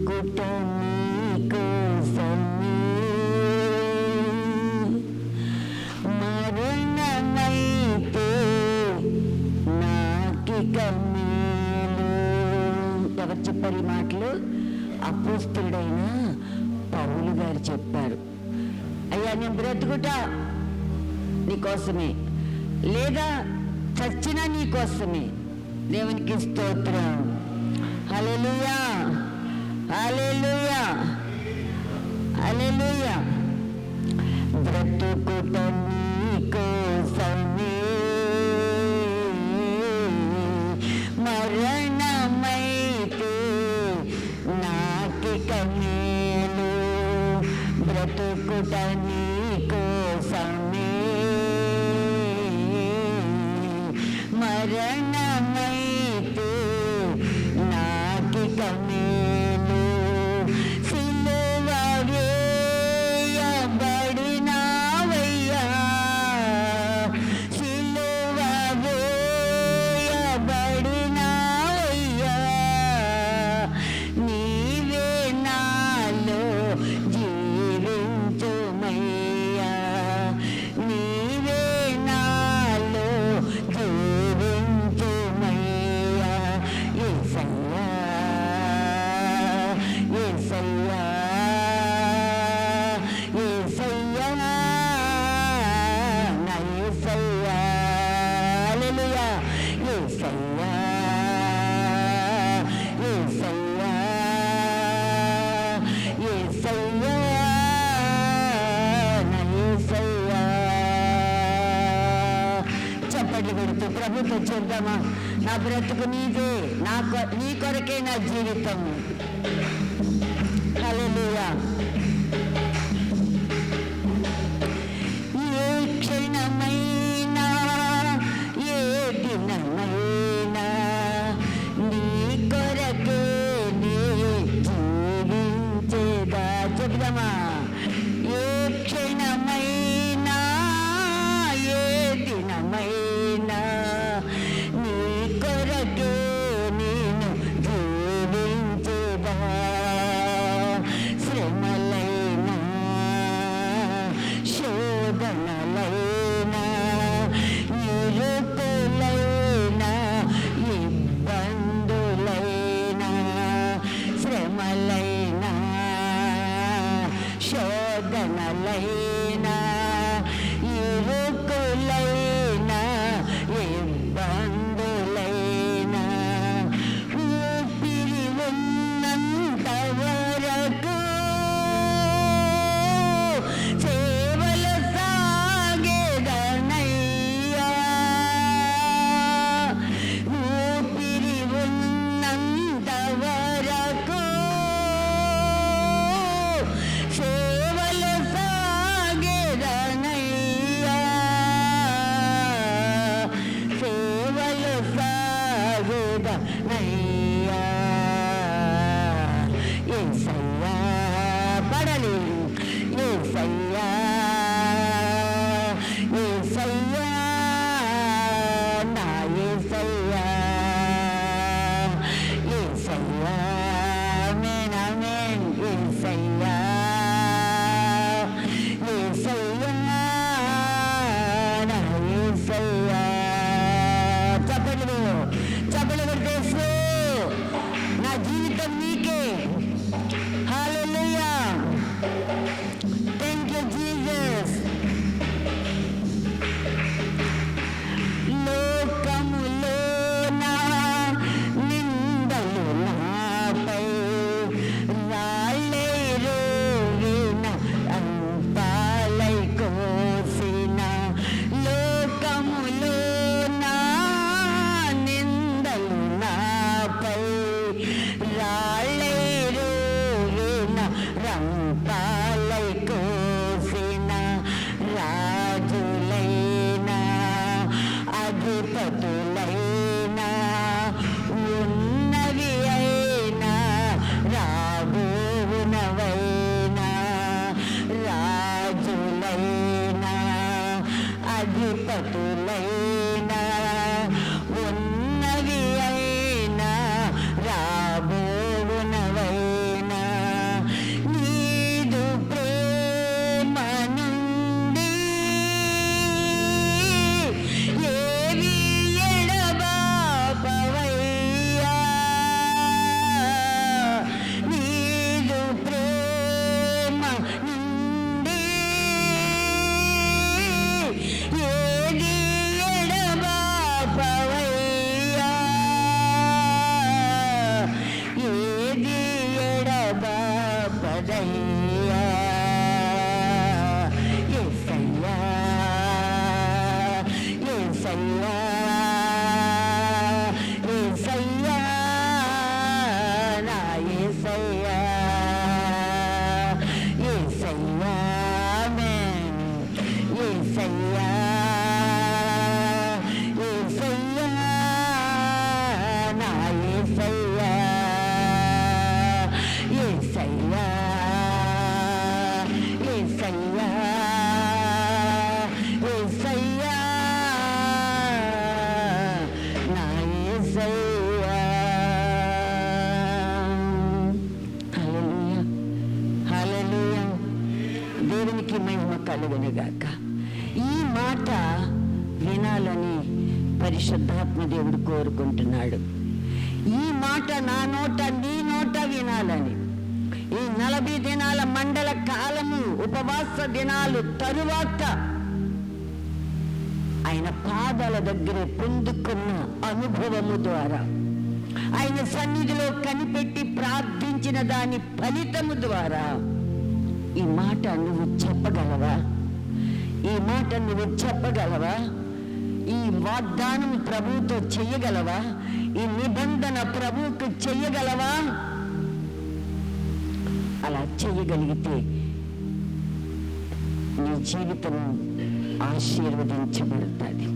బ్రతుకుట నీకోసమే, మరణమైతే నాకిక మేలు. ఎవరు చెప్పారు ఈ మాటలు? అపోస్తలుడైన పౌలు గారు చెప్పారు. అయ్యా నేను బ్రతుకుట నీకోసమే, లేదా చచ్చినా నీకోసమే. దేవునికి స్తోత్రం. హల్లెలూయా, హల్లెలూయా, హల్లెలూయా. బ్రతుకుట నీకోసమే, మరణమైతే నాకిక మేలు. బ్రతుకుట నీకోసమే, మరణమైతే నాకిక మేలు. సిలువ వేయబడినావయ్యా, సిలువ వేయబడినావయ్యా, నీవే నాలో జీవించుమయ్యా, నీవే నాలో జీవించుమయ్యా. యేసయ్యా, యేసయ్యా, యేసయ్యా, నా యేసయ్యా. హల్లెలూయా. యేసయ్యా, యేసయ్యా, యేసయ్యా, నా యేసయ్యా. చప్పట్లు కొడుతూ ప్రభుతో చేద్దామా? నా బ్రతుకు నీదే, నీ కొరకే నా జీవితం. హల్లెలూయా. ఏ క్షణమైనా ఏ దినమైనా నీ కొరకే నీ జీవించేదా. చెబుదామా? ఏ క్షణమైనా ఏ దినమైనా నీ కొరకే నేను జీవించేదా. శ్రమలైనా శోధనలైనా ఇరుకులైనా ఇబ్బందులైనా, శ్రమలైనా శోధనలైనా ఇరుకులైనా ఇబ్బందులైనా, ఊపిరి ఉన్నంత వరకు సేవలు సాగేదనయ్యా, ఊపిరి ఉన్నంత వరకు సేవలు సాగేదనయ్యా, సేవలు సాగేదనయ్యా. యేసయ్యా, పడాలి. యేసయ్యా, యేసయ్యా, నా యేసయ్యా, యేసయ్యా. ఆమేన్, ఆమేన్. యేసయ్యా, యేసయ్యా, నా యేసయ్యా. చప్పట్లు చప్పట్లు కొట్టేస్తూ నా జీవితం నీకే. హల్లెలూయా. Thank you Jesus. లోకములోన నిందలు నాపై రాళ్ళై రోగిన అంపాలై కోసిన, లోకములోన నిందలు నాపై రాళ్ళై రోగిన రంపాలై కోసిన, రాజులైనా అధిపతులైనా ఉన్నవి అయినా రాబోవునవైనా, రాజులైనా అధిపతులైనా ఉన్నవి అయినా రాబోవునవైనా, దేవునికి మహిమ కలుగునుగాక. ఈ మాట వినాలని పరిశుద్ధాత్మ దేవుడు కోరుకుంటున్నాడు. ఈ మాట నా నోట నీ నోట వినాలని. ఈ 40 దినాల మండల కాలము ఉపవాస దినాలు తరువాత ఆయన పాదాల దగ్గర పొందుకున్న అనుభవము ద్వారా, ఆయన సన్నిధిలో కనిపెట్టి ప్రార్థించిన దాని ఫలితము ద్వారా ఈ మాట నువ్వు చెప్పగలవా? ఈ మాట నువ్వు చెప్పగలవా? ఈ వాగ్దానం ప్రభువుతో చెయ్యగలవా? ఈ నిబంధన ప్రభువుకు చెయ్యగలవా? అలా చెయ్యగలిగితే నీ జీవితం ఆశీర్వదించబడుతుంది.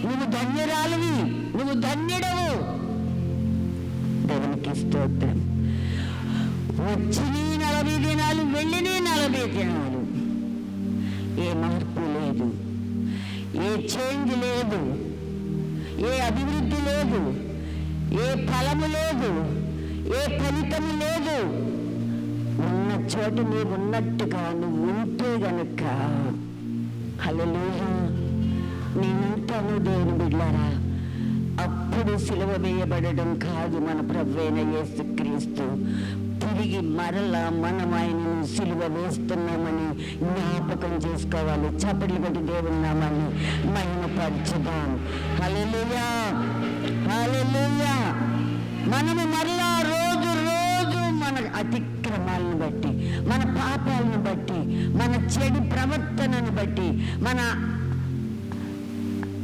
నువ్వు ధన్యురాలివి, నువ్వు ధన్యుడవు. దేవునికి స్తోత్రం. వచ్చిని 40 దినాలు, వెళ్ళిని 40 దినాలు, ఏ మార్పు లేదు, ఏ చేంజ్ లేదు, ఏ అభివృద్ధి లేదు, ఏ ఫలము లేదు, ఏ ఫలితము లేదు. ఉన్న చోట నీవు ఉన్నట్టుగా నువ్వు ఉంటే గనుక హల్లెలూయా నేనుంటాను దేవుని బిడ్డలారా. అప్పుడు సిలువ వేయబడడం కాదు మన ప్రభువైన యేసుక్రీస్తు. తిరిగి మరలా మనం ఆయనను సిలువ వేస్తున్నామని జ్ఞాపకం చేసుకోవాలి. చప్పట్లు కొట్టి దేవుని నామాన్ని మహిమపరచుదాం. హల్లెలూయా హల్లెలూయా. మనము మరలా రోజు రోజు మన అతిక్రమాలను బట్టి, మన పాపాలను బట్టి, మన చెడు ప్రవర్తనను బట్టి, మన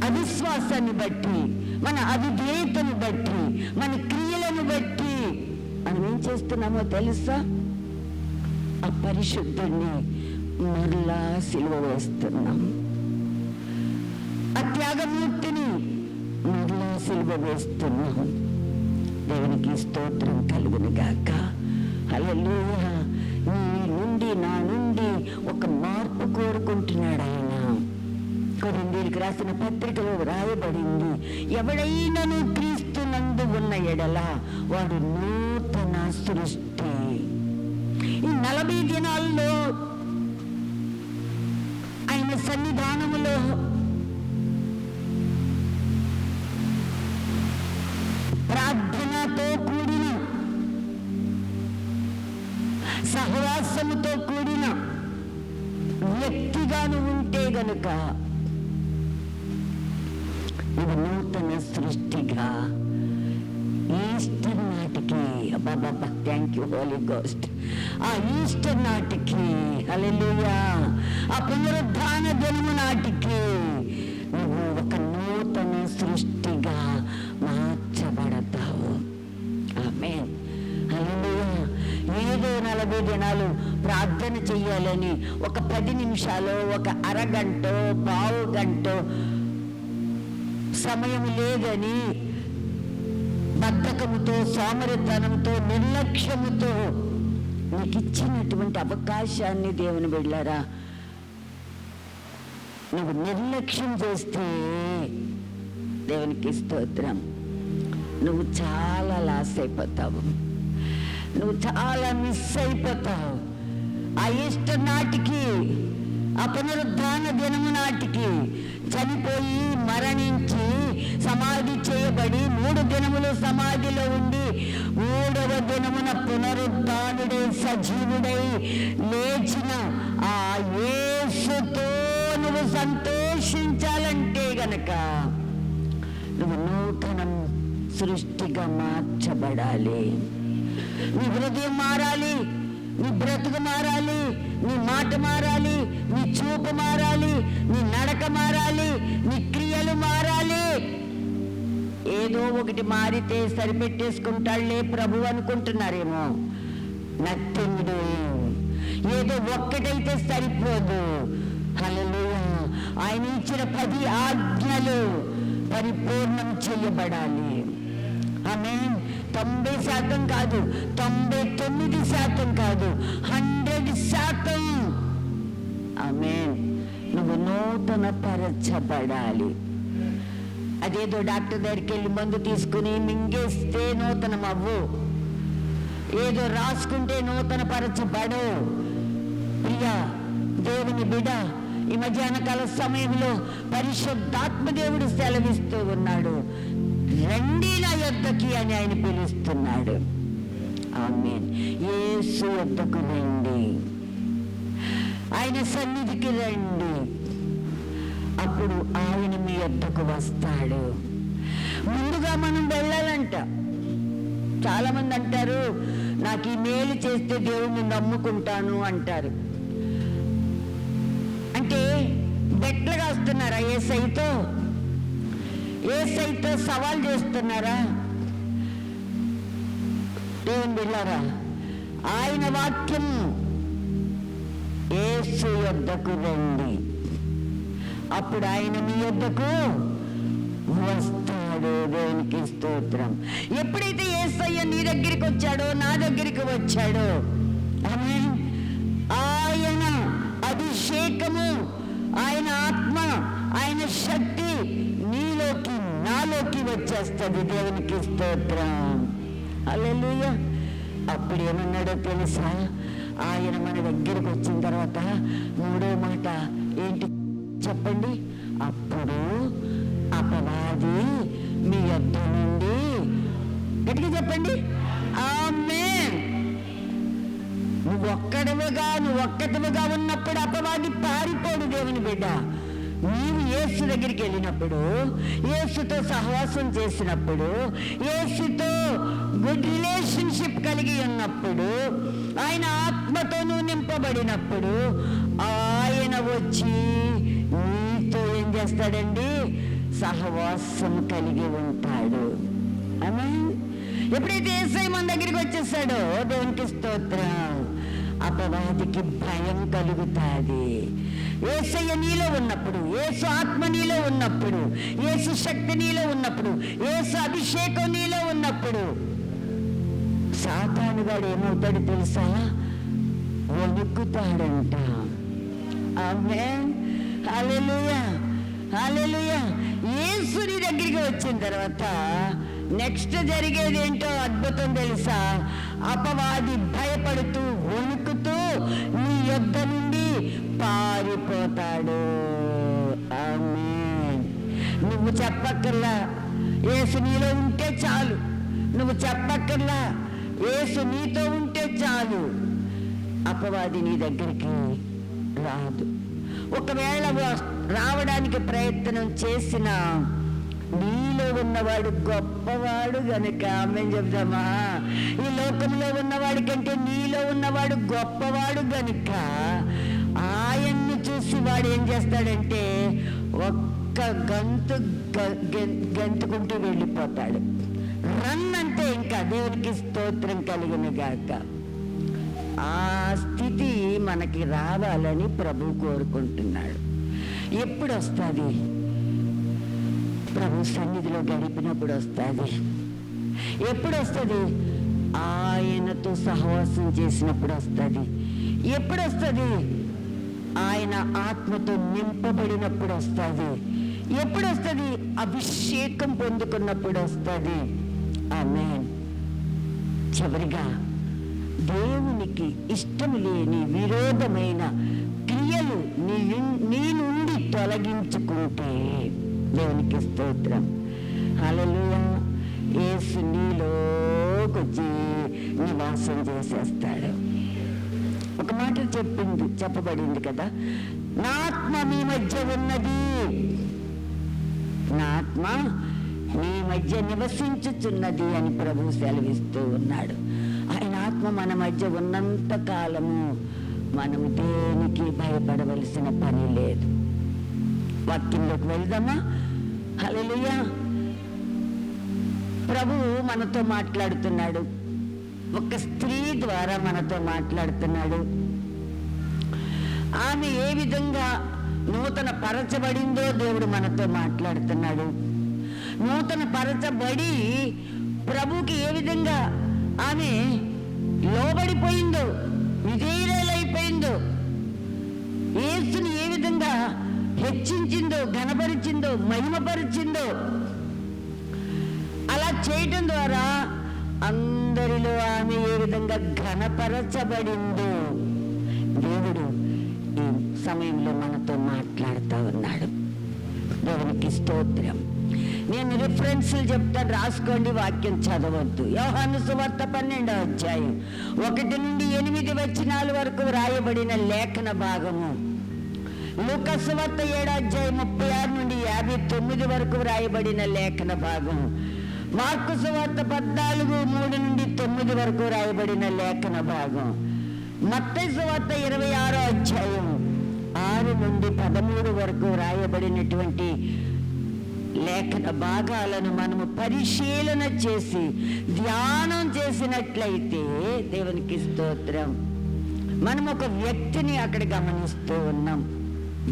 అవిశ్వాసాన్ని బట్టి, మన అవిధేయతను బట్టి, మన క్రియలను బట్టి మనం ఏం చేస్తున్నామో తెలుసా? ఆ పరిశుద్ధుణ్ణి మరలా సిలువ వేస్తున్నాం. ఆ త్యాగమూర్తిని మరలా సిలువ వేస్తున్నాం. దేవునికి స్తోత్రం కలుగును గాక. హల్లెలూయా. నీ నుండి నా నుండి ఒక మార్పు కోరుకుంటున్నాడు ఆయన. కొరింథీయులకు రాసిన పత్రికలో రాయబడింది, ఎవడైనను క్రీస్తునందు ఉన్న ఎడల వాడు నూతన సృష్టి. ఈ 40 దినాల్లో ఆయన సన్నిధానములో ప్రార్థనతో కూడిన, సహవాసముతో కూడిన వ్యక్తిగాను ఉంటే గనుక ఇది నూతన సృష్టిగా ఈస్టర్ నాటికి, అబ్బాబా థ్యాంక్ యూ హోలీ గోస్ట్, ఆ ఈస్టర్ నాటికి హల్లెలూయా, ఆ పునరుద్ధాన దినము నాటికి నువ్వు ఒక నూతన సృష్టిగా మార్చబడతావు. ఆమేన్ హల్లెలూయా. ఏదో 40 దినాలు ప్రార్థన చెయ్యాలని ఒక 10 నిమిషాలు, ఒక అరగంటో పావు గంటో సమయం లేదని బద్ధకముతో, సోమరితనంతో, నిర్లక్ష్యముతో నీకు ఇచ్చినటువంటి అవకాశాన్ని దేవుని బిడ్డలారా నువ్వు నిర్లక్ష్యం చేస్తే దేవునికి స్తోత్రం, నువ్వు చాలా లాస్ అయిపోతావు, నువ్వు చాలా మిస్ అయిపోతావు. ఆ ఈస్టర్ నాటికి, ఆ పునరుద్ధాన దినము నాటికి చనిపోయి మరణించి సమాధి చేయబడి 3 దినములు సమాధిలో ఉండి 3వ దినమున పునరుద్ధానుడై సజీవుడై లేచిన ఆ యేసుతో నువ్వు సంతోషించాలంటే గనక నువ్వు నూతన సృష్టిగా మార్చబడాలి. నీ హృదయం మారాలి, నీ బ్రతుకు మారాలి, నీ మాట మారాలి, నీ చూపు మారాలి, నీ నడక మారాలి, నీ క్రియలు మారాలి. ఏదో ఒకటి మారితే సరిపెట్టేసుకుంటాళ్లే ప్రభు అనుకుంటున్నారేమో. Nothing doing. ఏదో ఒక్కటైతే సరిపోదు. హల్లెలూయా. ఆయన ఇచ్చిన 10 ఆజ్ఞలు పరిపూర్ణం చేయబడాలి. ఆమేన్. 90% కాదు, 99% కాదు, 100%. ఆమేన్. నువ్వు నూతన పరచబడాలి. అదేదో డాక్టర్ దగ్గరికి వెళ్ళి మందు తీసుకుని మింగేస్తే నూతనం అవ్వు, ఏదో రాసుకుంటే నూతన పరచబడు. ప్రియా దేవుని బిడ్డ, ఈ మధ్యాహ్న కాల సమయంలో పరిశుద్ధాత్మ దేవుడు సెలవిస్తూ ఉన్నాడు, రండి నా యొద్దకి అని ఆయన పిలుస్తున్నాడు. ఆమేన్. యేసు యొద్దకు రండి, ఆయన సన్నిధికి రండి, అప్పుడు ఆయన మీ యొద్దకు వస్తాడు. ముందుగా మనం వెళ్ళాలంట. చాలా మంది అంటారు, నాకు ఈ మేలు చేస్తే దేవుణ్ణి నమ్ముకుంటాను అంటారు. అంటే బెట్లుగా వస్తున్నారా? ఏసైతో సవాల్ చేస్తున్నారా? దేవుని బిడ్డలారా, ఆయన వాక్యం యేసు యొద్దకు రండి, అప్పుడు ఆయన మీ యొద్దకు వస్తాడు. దేవునికి స్తోత్రం. ఎప్పుడైతే యేసయ్య నీ దగ్గరికి వచ్చాడో, నా దగ్గరికి వచ్చాడో, ఆమేన్, ఆయన అభిషేకము, ఆయన ఆత్మ, ఆయన శక్తి నీలోకి నాలోకి వచ్చేస్తుంది. దేవునికి స్తోత్రం. హల్లెలూయా. అప్పుడు ఏమన్నాడో తెలుసా? ఆయన మన దగ్గరికి వచ్చిన తర్వాత 3వ మాట ఏంటి చెప్పండి? అప్పుడు అపవాది మీ యొద్ద నుండి, గట్టిగా చెప్పండి, ఆమేన్. నువ్వు ఒక్కటివిగా ఉన్నప్పుడు అపవాది పారిపోడు. దేవుని బిడ్డ, నీవు యేసు దగ్గరికి వెళ్ళినప్పుడు, యేసుతో సహవాసం చేసినప్పుడు, యేసుతో గుడ్ రిలేషన్షిప్ కలిగి ఉన్నప్పుడు, ఆయన ఆత్మతో నువ్వు నింపబడినప్పుడు, ఆయన వచ్చి నీతో ఏం చేస్తాడండి? సహవాసం కలిగి ఉంటాడు. ఆమేన్. ఎప్పుడైతే యేసయ్య మన దగ్గరికి వచ్చేసాడో, దేవునికి స్తోత్రం, అపవాదికి భయం కలుగుతుంది. యేసయ్య నీలో ఉన్నప్పుడు, యేసు ఆత్మ నీలో ఉన్నప్పుడు, యేసు శక్తి నీలో ఉన్నప్పుడు, యేసు అభిషేకం నీలో ఉన్నప్పుడు, సాతానుగాడు ఏమవుతాడు తెలుసా? వణుకుతాడంట. ఆమేన్. హల్లెలూయా. హల్లెలూయా. యేసు నీ దగ్గరికి వచ్చిన తర్వాత నెక్స్ట్ జరిగేది ఏంటో అద్భుతం తెలుసా? అపవాది భయపడుతూ వణుకుతూ నీ యొద్ద నుండి పారిపోతాడు. ఆమేన్. నువ్వు చెప్పక్కర్లా, యేసు నీలో ఉంటే చాలు. నువ్వు చెప్పక్కర్లా, యేసు నీతో ఉంటే చాలు. అపవాది నీ దగ్గరికి రాదు. ఒకవేళ రావడానికి ప్రయత్నం చేసిన, నీలో ఉన్నవాడు గొప్పవాడు గనుక, ఆమేన్ చెప్దామా? ఈ లోకంలో ఉన్నవాడి కంటే నీలో ఉన్నవాడు గొప్పవాడు గనుక, ఆయన్ని చూసి వాడు ఏం చేస్తాడంటే ఒక్క గంతుకుంటూ వెళ్ళిపోతాడు. రన్ అంటే ఇంకా దేవునికి స్తోత్రం కలిగిన గాక. ఆ స్థితి మనకి రావాలని ప్రభు కోరుకుంటున్నాడు. ఎప్పుడు వస్తుంది? ప్రభు సన్నిధిలో గడిపినప్పుడు వస్తుంది. ఎప్పుడు వస్తుంది? ఆయనతో సహవాసం చేసినప్పుడు వస్తుంది. ఎప్పుడు వస్తుంది? ఆయన ఆత్మతో నింపబడినప్పుడు వస్తుంది. ఎప్పుడు వస్తుంది? అభిషేకం పొందుకున్నప్పుడు వస్తుంది. ఆమేన్. చివరిగా, దేవునికి ఇష్టం లేని విరోధమైన క్రియలు నీ నుండి తొలగించుకుంటే, దేవునికి స్తోత్రం. హల్లెలూయా. యేసు నీలోకి వచ్చి నివాసం చేసేస్తాడు. ఒక మాట చెప్పబడింది కదా, నా ఆత్మ మీ మధ్య ఉన్నది, నా ఆత్మ మీ మధ్య నివసించుచున్నది అని ప్రభు సెలవిస్తూ ఉన్నాడు. ఆయన ఆత్మ మన మధ్య ఉన్నంత కాలము మనము దేనికి భయపడవలసిన పని లేదు. వాక్యంలోకి వెళ్దామా? హల్లెలూయా. ప్రభువు మనతో మాట్లాడుతున్నాడు, ఒక స్త్రీ ద్వారా మనతో మాట్లాడుతున్నాడు. ఆమె ఏ విధంగా నూతన పరచబడిందో దేవుడు మనతో మాట్లాడుతున్నాడు. నూతన పరచబడి ప్రభువుకి ఏ విధంగా ఆమె లోబడిపోయిందో, విధేయురాలైపోయిందో, యేసుని ఏ విధంగా హెచ్చించిందో, ఘనపరిచిందో, మహిమపరిచిందో, అలా చేయటం ద్వారా అందరిలో ఆమె ఏ విధంగా ఘనపరచబడిందో దేవుడు ఈ సమయంలో మనతో మాట్లాడుతూ ఉన్నాడు. దేవునికి స్తోత్రం. నేను రిఫరెన్స్లు చెప్తాను, రాసుకోండి, వాక్యం చదవద్దు. యోహాను సువార్త 12వ అధ్యాయం 1 నుండి 8 వచనాల వరకు రాయబడిన లేఖన భాగము. లూకా సువార్త 7వ అధ్యాయం 36 నుండి 59 వరకు రాయబడిన లేఖన భాగం. మార్కు సువార్త 14:3 నుండి 9 వరకు రాయబడిన లేఖన భాగం. మత్తయి సువార్త 26వ అధ్యాయం 6 నుండి 13 వరకు రాయబడినటువంటి లేఖన భాగాలను మనము పరిశీలన చేసి ధ్యానం చేసినట్లయితే దేవునికి స్తోత్రం, మనం ఒక వ్యక్తిని అక్కడ గమనిస్తూ ఉన్నాం.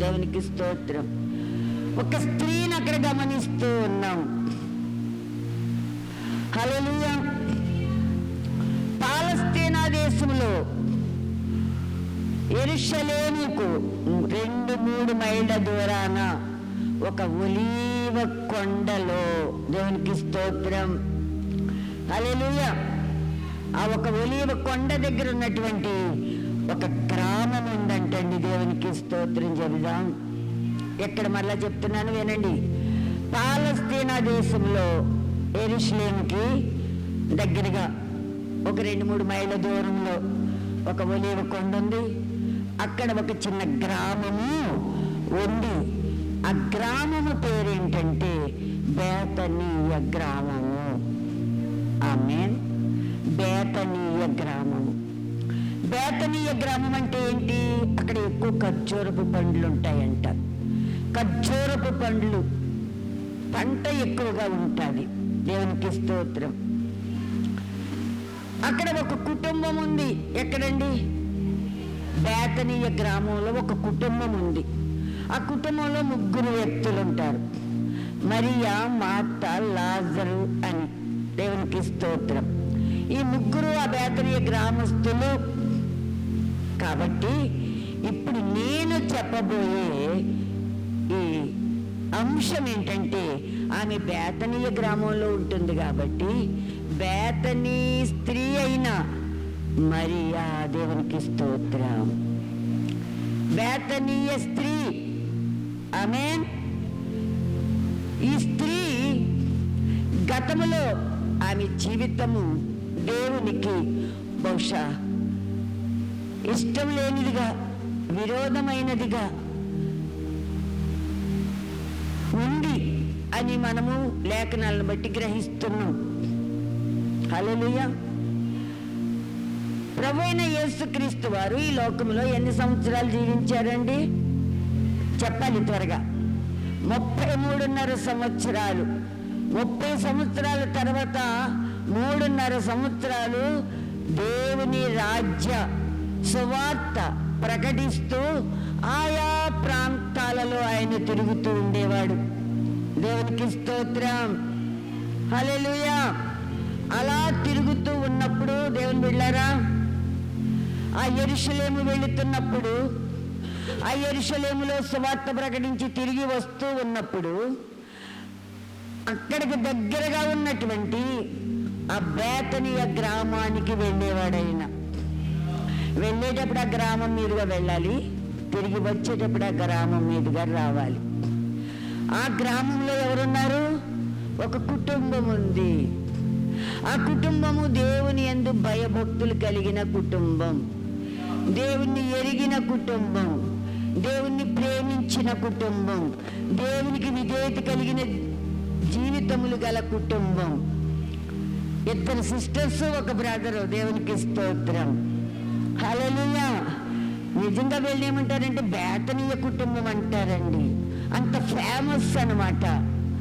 దేవునికి స్తోత్రం. ఒక స్త్రీని అక్కడ గమనిస్తూ ఉన్నాం. హల్లెలూయా. పాలస్తీనా దేశంలో యెరూషలేముకు 2-3 మైళ్ళ దూరాన ఒక ఒలీవ కొండలో, దేవునికి స్తోత్రం, హల్లెలూయా, ఆ ఒక ఒలీవ కొండ దగ్గర ఉన్నటువంటి ఒక గ్రామం ఉందంటండి. దేవునికి స్తోత్రం చెబుదాం. ఎక్కడ మరలా చెప్తున్నాను వినండి. పాలస్తీనా దేశంలో యెరూషలేముకి దగ్గరగా ఒక 2-3 మైళ్ళ దూరంలో ఒక ఒలీవ కొండ ఉంది. అక్కడ ఒక చిన్న గ్రామము ఉంది. ఆ గ్రామము పేరేంటంటే బేతనీయ గ్రామము. ఆమేన్. బేతనీయ గ్రామము. బేతనీయ గ్రామం అంటే ఏంటి? అక్కడ ఎక్కువ ఖర్జూరపు పండ్లు ఉంటాయంట. ఖర్జూరపు పండ్లు పంట ఎక్కువగా ఉంటుంది. దేవునికి స్తోత్రం. అక్కడ ఒక కుటుంబం ఉంది. ఎక్కడండి? బేతనీయ గ్రామంలో ఒక కుటుంబం ఉంది. ఆ కుటుంబంలో 3 వ్యక్తులు ఉంటారు, మరియా, మార్తా, లాజరు అని. దేవునికి స్తోత్రం. ఈ 3 ఆ బేతనీయ గ్రామస్తులు. కాబట్టి ఇప్పుడు నేను చెప్పబోయే ఈ అంశం ఏంటంటే, ఆమె బేతనీయ గ్రామంలో ఉంటుంది కాబట్టి బేతనీ స్త్రీ అయిన మరియా, దేవునికి స్తోత్రం, బేతనీయ స్త్రీ. ఆమేన్. ఈ స్త్రీ గతములో ఆమె జీవితము దేవునికి బహుశా ఇష్టం లేనిదిగా, విరోధమైనదిగా ఉంది అని మనము లేఖనాలను బట్టి గ్రహిస్తున్నాం. హల్లెలూయా. ప్రభువైన యేసుక్రీస్తు వారు ఈ లోకంలో ఎన్ని సంవత్సరాలు జీవించారండి? చెప్పాలి త్వరగా. 33.5 సంవత్సరాలు. 30 సంవత్సరాల తర్వాత 3.5 సంవత్సరాలు దేవుని రాజ్య సువార్త ప్రకటిస్తూ ఆయా ప్రాంతాలలో ఆయన తిరుగుతూ ఉండేవాడు. దేవునికి స్తోత్రం. హల్లెలూయా. అలా తిరుగుతూ ఉన్నప్పుడు దేవుని బిడ్డలారా, ఆ యెరూషలేము వెళుతున్నప్పుడు, ఆ యెరూషలేములో సువార్త ప్రకటించి తిరిగి వస్తూ ఉన్నప్పుడు అక్కడికి దగ్గరగా ఉన్నటువంటి ఆ బేతనీయ గ్రామానికి వెళ్ళేవాడైన. వెళ్ళేటప్పుడు ఆ గ్రామం మీదుగా వెళ్ళాలి, తిరిగి వచ్చేటప్పుడు ఆ గ్రామం మీదుగా రావాలి. ఆ గ్రామంలో ఎవరున్నారు? ఒక కుటుంబం ఉంది. ఆ కుటుంబము దేవుని యందు భయభక్తులు కలిగిన కుటుంబం, దేవుణ్ణి ఎరిగిన కుటుంబం, దేవుణ్ణి ప్రేమించిన కుటుంబం, దేవునికి విధేయత కలిగిన జీవితములు గల కుటుంబం. 2 సిస్టర్స్ 1 బ్రదరు. దేవునికి స్తోత్రం. హల్లెలూయా. నిజంగా వీళ్ళు ఏమంటారంటే బేతనీయ కుటుంబం అంటారండి, అంత ఫేమస్ అన్నమాట.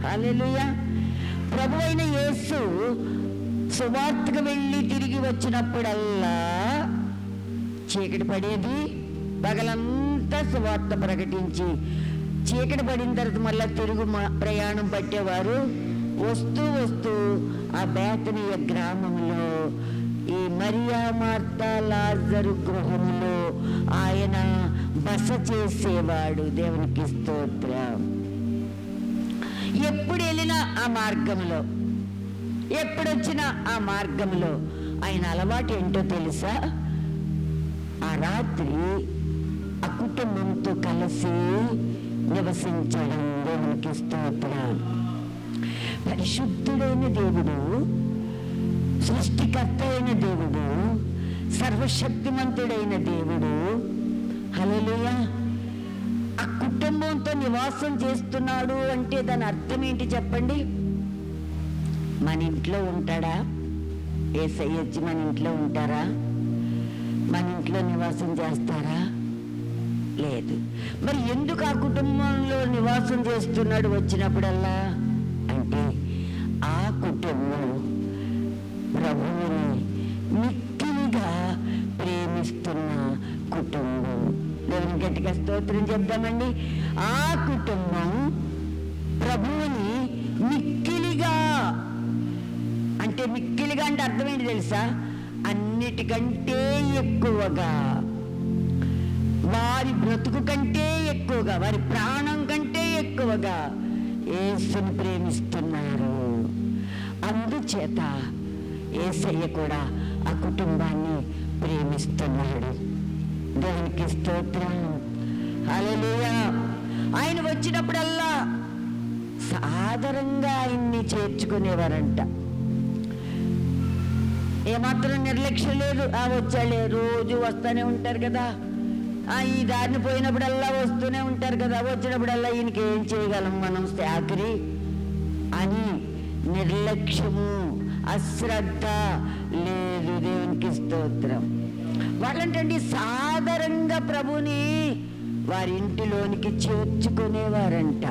హల్లెలూయా. ప్రభు అయిన యేసు సువార్తకు వెళ్ళి తిరిగి వచ్చినప్పుడల్లా చీకటి పడేది, పగలంతా సువార్త ప్రకటించి చీకటి పడిన తర్వాత మళ్ళా తిరుగు ప్రయాణం పట్టేవారు. వస్తూ వస్తూ ఆ బేతనీయ గ్రామంలో ఈ మరియా మార్తా లాజరు గృహంలో ఆయన బస చేసేవాడు. దేవునికి స్తోత్రం. ఎప్పుడు వెళ్ళినా ఆ మార్గంలో, ఎప్పుడొచ్చినా ఆ మార్గంలో ఆయన అలవాటు ఏంటో తెలుసా? ఆ రాత్రి ఆ కుటుంబంతో కలిసి నివసించడం. దేవునికి స్తోత్రం. పరిశుద్ధుడైన దేవుడు, సృష్టికర్త అయిన దేవుడు, సర్వశక్తిమంతుడైన దేవుడు, హల్లెలూయా, ఆ కుటుంబంతో నివాసం చేస్తున్నాడు అంటే దాని అర్థం ఏంటి చెప్పండి? మన ఇంట్లో ఉంటాడా? యేసయ్య వచ్చి మన ఇంట్లో ఉంటారా? మన ఇంట్లో నివాసం చేస్తారా? లేదు. మరి ఎందుకు ఆ కుటుంబంలో నివాసం చేస్తున్నాడు వచ్చినప్పుడల్లా అంటే ఆ కుటుంబం ప్రభువుని మిక్కిలిగా ప్రేమిస్తున్న కుటుంబం. దేవుని గట్టిగా స్తోత్రం చెప్దామండి. ఆ కుటుంబం ప్రభువుని మిక్కిలిగా, అంటే మిక్కిలిగా అంటే అర్థం ఏంటి తెలుసా? అన్నిటికంటే ఎక్కువగా, వారి బ్రతుకు కంటే ఎక్కువగా, వారి ప్రాణం కంటే ఎక్కువగా యేసుని ప్రేమిస్తున్నారు. అందుచేత యేసయ్య కూడా ఆ కుటుంబాన్ని ప్రేమిస్తున్నాడు. దేవునికి స్తోత్రం. హల్లెలూయా. ఆయన వచ్చినప్పుడల్లా సాదరంగా ఆయన్ని చేర్చుకునేవారంట. ఏమాత్రం నిర్లక్ష్యం లేదు. వచ్చాలే, రోజు వస్తూనే ఉంటారు కదా, ఈ దారిని పోయినప్పుడల్లా వస్తూనే ఉంటారు కదా, వచ్చినప్పుడల్లా ఈయనకి ఏం చేయగలం మనం చాకరీ అని నిర్లక్ష్యము, అశ్రద్ధ లేదు. దేవునికి స్తోత్రం. వాళ్ళంటండి సాదరంగా ప్రభుని వారి ఇంటిలోనికి చేర్చుకునేవారంట,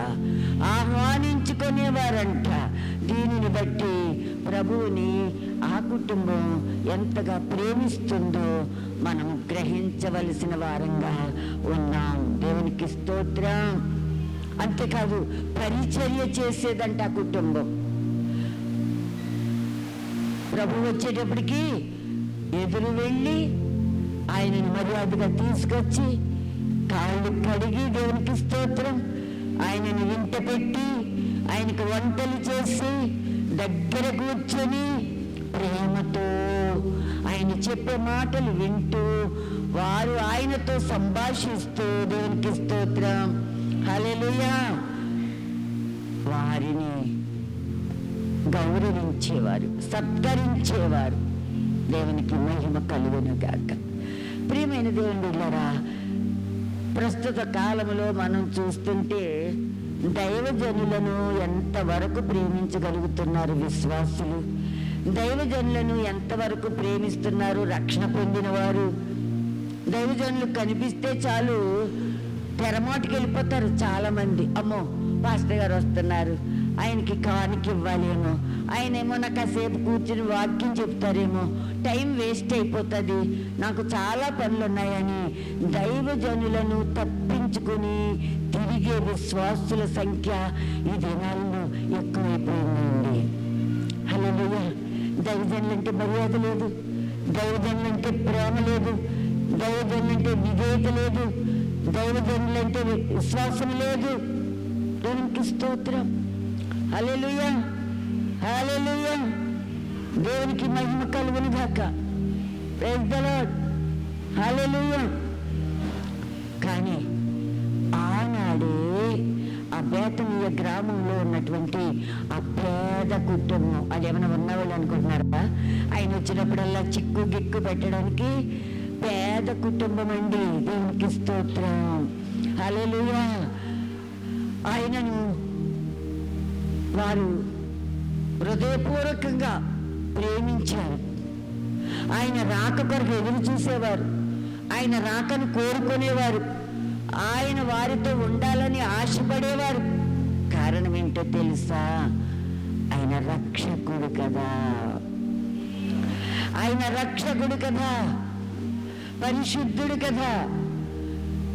ఆహ్వానించుకునేవారంట. దీనిని బట్టి ప్రభువుని ఆ కుటుంబం ఎంతగా ప్రేమిస్తుందో మనం గ్రహించవలసిన వారంగా ఉన్నాం. దేవునికి స్తోత్రం. అంతేకాదు పరిచర్య చేసేదంట ఆ కుటుంబం. ప్రభు వచ్చేటప్పటికి ఎదురు వెళ్ళి ఆయనని మర్యాదగా తీసుకొచ్చి కాళ్ళు కడిగి, దేవునికి స్తోత్రం, ఆయనని వింట పెట్టి ఆయనకు వంటలు చేసి దగ్గర కూర్చొని ప్రేమతో ఆయన చెప్పే మాటలు వింటూ వారు ఆయనతో సంభాషిస్తూ, దేవునికి స్తోత్రం, హల్లెలూయా, వారిని గౌరవించేవారు, సత్కరించేవారు. దేవునికి మహిమ కలుగును గాక. ప్రియమైన దేవుని బిడ్డలారా, ప్రస్తుత కాలంలో మనం చూస్తుంటే దైవజనులను ఎంతవరకు ప్రేమించగలుగుతున్నారు విశ్వాసులు? దైవజనులను ఎంతవరకు ప్రేమిస్తున్నారు రక్షణ పొందిన వారు? దైవజనులు కనిపిస్తే చాలు తెరమాటికి వెళ్ళిపోతారు చాలా మంది. అమ్మో పాస్టర్ గారు వస్తున్నారు, ఆయనకి కానుక ఇవ్వాలేమో, ఆయనేమో నాకు కాసేపు కూర్చుని వాక్యం చెప్తారేమో, టైం వేస్ట్ అయిపోతుంది, నాకు చాలా పనులు ఉన్నాయని దైవజనులను తప్పించుకుని తిరిగే విశ్వాసుల సంఖ్య ఈ దినాల్లో ఎక్కువైపోయిందండి. హల్లెలూయా. దైవజనులంటే మర్యాద లేదు, దైవజనులంటే ప్రేమ లేదు, దైవజనులంటే విధేయత లేదు, దైవజనులంటే విశ్వాసం లేదు. దేవునికి స్తోత్రం. హల్లెలూయా, హల్లెలూయా. దేవునికి మహిమ కలుగును గాక. Praise the Lord. హల్లెలూయా. కానీ ఆనాడే ఆ బేతనీయ గ్రామంలో ఉన్నటువంటి ఆ పేద కుటుంబం, అది ఏమైనా ఉన్నవాళ్ళు అనుకుంటున్నారా? ఆయన వచ్చినప్పుడల్లా చిక్కు గిక్కు పెట్టడానికి పేద కుటుంబం అండి. దేవునికి స్తోత్రం. హల్లెలూయా. ఆయనను వారు హృదయపూర్వకంగా ప్రేమించారు. ఆయన రాక కొరకు ఎదురు చూసేవారు, ఆయన రాకను కోరుకునేవారు, ఆయన వారితో ఉండాలని ఆశపడేవారు. కారణం ఏంటో తెలుసా? ఆయన రక్షకుడు కదా, ఆయన రక్షకుడు కదా, పరిశుద్ధుడు కదా,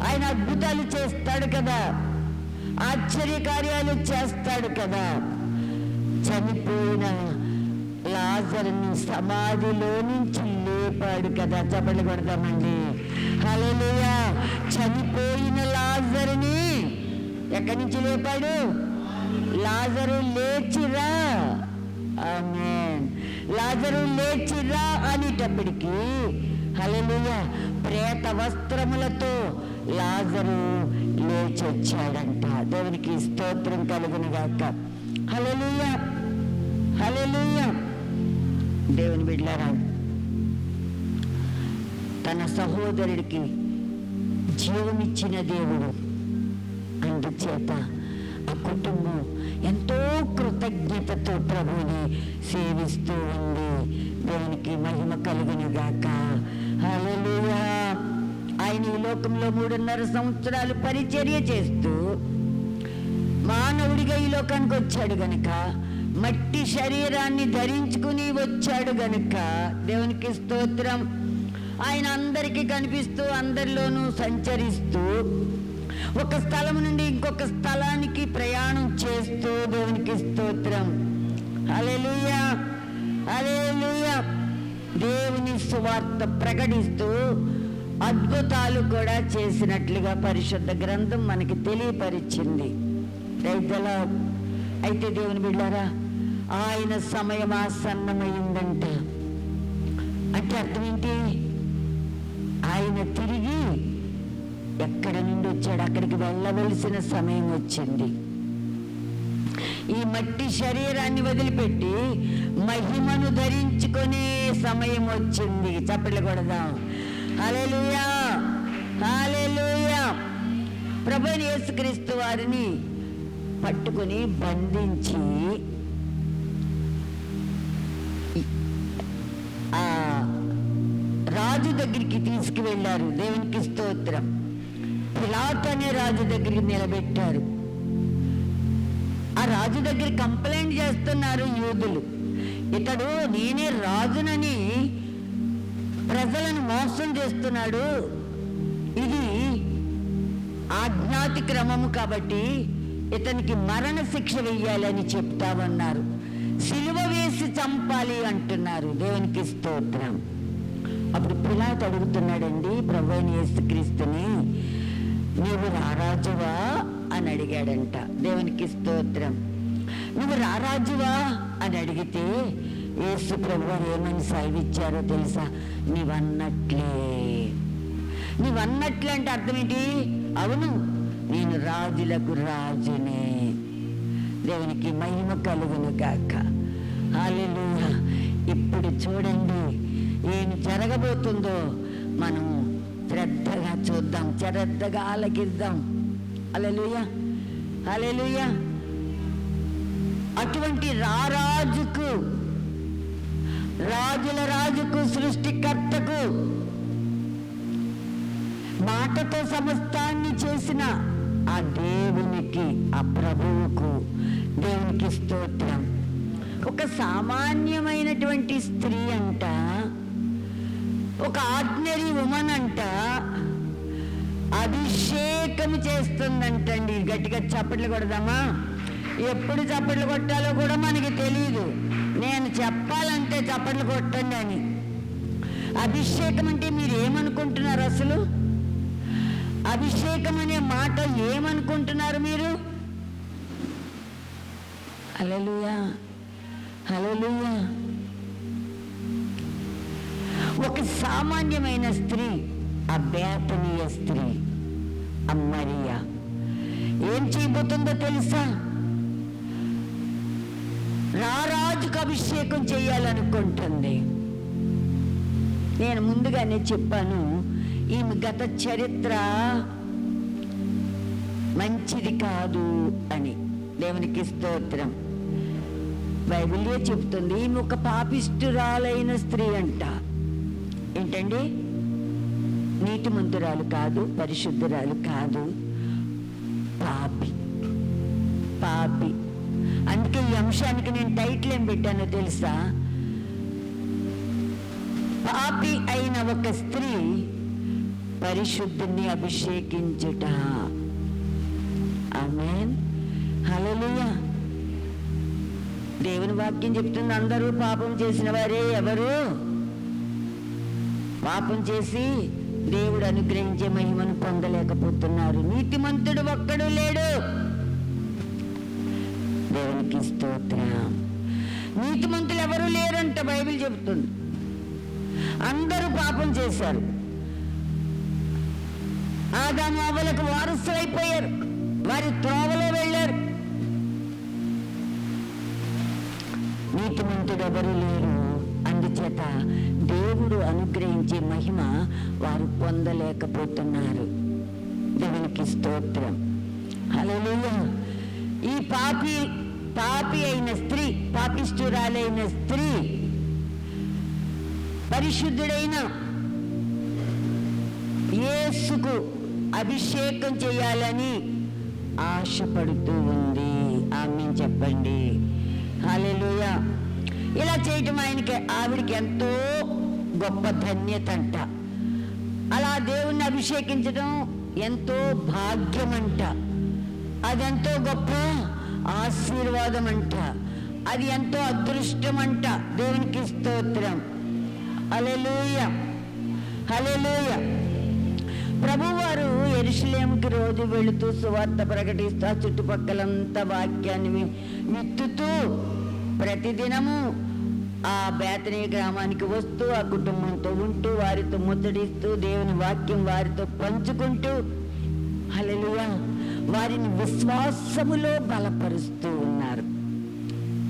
ఆయన అద్భుతాలు చేస్తాడు కదా, ఆశ్చర్యకార్యాలు చేస్తాడు కదా. చనిపోయిన లాజరుని సమాధిలో నుంచి లేపాడు కదా. చప్పట్లు కొడతామండి. హల్లెలూయా. చనిపోయిన లాజరుని ఎక్కడి నుంచి లేపాడు? లాజరు లేచిరా. ఆమేన్. లాజరు లేచిరా అనేటప్పటికీ హల్లెలూయా ప్రేత వస్త్రములతో లాజరు లేచొచ్చాడంట. దేవునికి స్తోత్రం కలుగును గాక. హల్లెలూయా, హల్లెలూయా. దేవుని బిడ్డలారా, తన సహోదరుడికి జీవమిచ్చిన దేవుడు, అందుచేత ఆ కుటుంబం ఎంతో కృతజ్ఞతతో ప్రభువుని సేవిస్తూ ఉంది. దేవునికి మహిమ కలుగును గాక. హల్లెలూయా. ఆయన ఈ లోకంలో 3.5 సంవత్సరాలు పరిచర్య చేస్తూ మానవుడిగా ఈ లోకానికి వచ్చాడు గనుక, మట్టి శరీరాన్ని ధరించుకుని వచ్చాడు గనుక దేవునికి స్తోత్రం. ఆయన అందరికీ కనిపిస్తూ అందరిలోనూ సంచరిస్తూ ఒక స్థలం నుండి ఇంకొక స్థలానికి ప్రయాణం చేస్తూ దేవునికి స్తోత్రం. హల్లెలూయా, హల్లెలూయా. దేవుని సువార్త ప్రకటిస్తూ అద్భుతాలు కూడా చేసినట్లుగా పరిశుద్ధ గ్రంథం మనకి తెలియపరిచింది. రైతుల అయితే దేవుని బిడ్డారా, ఆయన సమయం ఆసన్నమైందంట. అంటే అర్థం ఏంటి? ఆయన తిరిగి ఎక్కడ నుండి వచ్చాడు? అక్కడికి వెళ్ళవలసిన సమయం వచ్చింది. ఈ మట్టి శరీరాన్ని వదిలిపెట్టి మహిమను ధరించుకునే సమయం వచ్చింది. చప్పట్లు కొడదాం. హల్లెలూయా, హల్లెలూయా. ప్రభువైన యేసుక్రీస్తు వారిని పట్టుకుని బంధించి ఆ రాజు దగ్గరికి తీసుకువెళ్ళారు. దేవునికి స్తోత్రం. పిలాతు అనే రాజు దగ్గరికి నిలబెట్టారు. ఆ రాజు దగ్గర కంప్లైంట్ చేస్తున్నారు యూదులు. ఇతడు నేనే రాజునని ప్రజలను మోసం చేస్తున్నాడు, ఇది ఆజ్ఞాతి క్రమము కాబట్టి ఇతనికి మరణ శిక్ష వెయ్యాలని చెప్తామన్నారు. సిలువ వేసి చంపాలి అంటున్నారు. దేవునికి స్తోత్రం. అప్పుడు పిలాతు అడుగుతున్నాడండి ప్రభువైన యేసుక్రీస్తుని, నీవు రారాజువా అని అడిగాడంట. దేవునికి స్తోత్రం. నువ్వు రారాజువా అని అడిగితే యేసు ప్రభువారు ఏమని సెలవిచ్చారో తెలుసా? నీవన్నట్లే. నీవన్నట్లే అంటే అర్థం ఏంటి? అవును, నేను రాజులకు రాజునే. దేవునికి మహిమ కలుగును గాక. హల్లెలూయా. ఇప్పుడు చూడండి ఏం జరగబోతుందో మనం శ్రద్ధగా చూద్దాం, శ్రద్ధగా ఆలకిద్దాం. హల్లెలూయా, హల్లెలూయా. అటువంటి రారాజుకు, రాజుల రాజుకు, సృష్టికర్తకు, మాటతో సమస్తాన్ని చేసిన ఆ దేవునికి, ఆ ప్రభువుకు దేవునికి స్తోత్రం. ఒక సామాన్యమైనటువంటి స్త్రీ అంట, ఒక ఆర్డినరీ ఉమెన్ అంట అభిషేకం చేస్తుందంటండి. గట్టిగా చప్పట్లు కొడదామా? ఎప్పుడు చప్పట్లు కొట్టాలో కూడా మనకి తెలియదు. నేను చెప్పాలంటే చప్పట్లు కొట్టండి అని. అభిషేకం అంటే మీరు ఏమనుకుంటున్నారు? అసలు అభిషేకం అనే మాట ఏమనుకుంటున్నారు మీరు? హల్లెలూయా, హల్లెలూయా. ఒక సామాన్యమైన స్త్రీ, ఆ బేతనీయ స్త్రీ, ఆ మరియా ఏం చేయబోతుందో తెలుసా? రారాజుకు అభిషేకం చేయాలనుకుంటుంది. నేను ముందుగానే చెప్పాను, ఈమె గత చరిత్ర మంచిది కాదు అని. దేవునికి స్తోత్రం. బైబిలే చెప్తుంది ఈమె ఒక పాపిష్టురాలైన స్త్రీ అంట. ఏంటండి? నీతిమంతురాలు కాదు, పరిశుద్ధురాలు కాదు, పాపి. పాపి. అందుకే ఈ అంశానికి నేను టైటిల్ ఏం పెట్టానో తెలుసా? పాపి అయిన ఒక స్త్రీ పరిశుద్ధుని అభిషేకించుట. ఆమేన్, హల్లెలూయా. దేవుని వాక్యం చెప్తుంది, అందరూ పాపం చేసిన వారే. ఎవరు పాపం చేసి దేవుడు అనుగ్రహించే మహిమను పొందలేకపోతున్నారు. నీతిమంతుడు ఒక్కడు లేడు. దేవునికి స్తోత్రం. నీతిమంతులు ఎవరు లేరంట బైబిల్ చెబుతుంది. అందరూ పాపం చేశారు. ఆదాము అవ్వలకు వారసులైపోయారు, వారి త్రోవలో వెళ్ళారు. నీతిమంతుడు ఎవరు లేరు. అందుచేత దేవుడు అనుగ్రహించే మహిమ వారు పొందలేకపోతున్నారు. దేవునికి స్తోత్రం, హల్లెలూయా. ఈ పాపి అయిన స్త్రీ, పాపిష్ఠురాలైన స్త్రీ పరిశుద్ధుడైన యేసుకు అభిషేకం చేయాలని ఆశపడుతూ ఉంది. ఆమేన్ చెప్పండి, హల్లెలూయా. ఇలా చేయటం ఆవిడికి ఎంతో గొప్ప ధన్యత అంట. అలా దేవుణ్ణి అభిషేకించడం ఎంతో భాగ్యమంట. అదెంతో గొప్ప ఆశీర్వాదం అంట. అది ఎంతో అదృష్టం అంట. దేవునికి స్తోత్రం, హల్లెలూయా, హల్లెలూయా. ప్రభువారు యెరూషలేముకి రోజు వెళుతూ సువార్త ప్రకటిస్తూ చుట్టుపక్కలంతా వాక్యాన్ని విత్తుతూ ప్రతిదినము ఆ బేతనీ గ్రామానికి వస్తూ ఆ కుటుంబంతో ఉంటూ వారితో ముచ్చటిస్తూ దేవుని వాక్యం వారితో పంచుకుంటూ, హల్లెలూయా, వారిని విశ్వాసములో బలపరుస్తూ ఉన్నారు.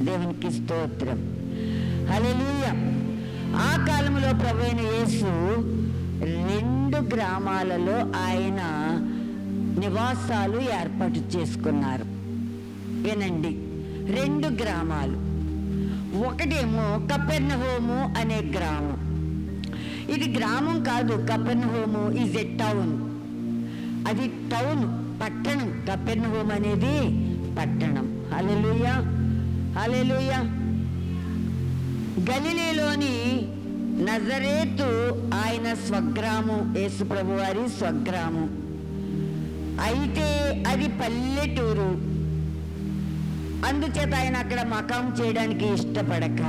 దేవునికి స్తోత్రం, హల్లెలూయా. ఆ కాలంలో ప్రభువైన యేసు 2 గ్రామాలలో ఆయన నివాసాలు ఏర్పాటు చేసుకున్నారు. వినండి, 2 గ్రామాలు. ఒకటేమో కపెర్నహూము అనే గ్రామం. ఇది గ్రామం కాదు. కపెర్నహూము ఈజ్ ఎ టౌన్. అది టౌన్, పట్టణం. కపెర్నహూము అనేది పట్టణం. హల్లెలూయా, హల్లెలూయా. గలిలీలోని నజరేతు ఆయన స్వగ్రామం, యేసు ప్రభువారి స్వగ్రామం. అయితే అది పల్లెటూరు. అందుచేత ఆయన అక్కడ మకాం చేయడానికి ఇష్టపడక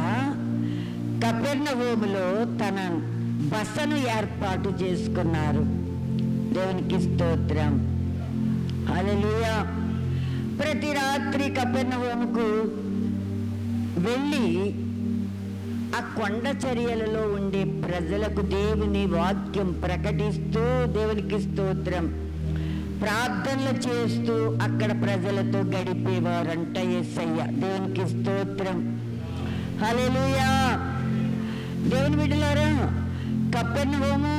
కపెర్నహూములో తన బసను ఏర్పాటు చేసుకున్నారు. దేవునికి స్తోత్రం, హల్లెలూయా. ప్రతి రాత్రి కపెర్నహూముకు వెళ్ళి ఆ కొండ చర్యలలో ఉండే ప్రజలకు దేవుని వాక్యం ప్రకటిస్తూ, దేవునికి స్తోత్రం, ప్రార్థనలు చేస్తూ అక్కడ ప్రజలతో గడిపేవారంట యేసయ్య. దేవునికి స్తోత్రం, హల్లెలూయా. దేవుని బిడ్డలారా, కపెర్నహూము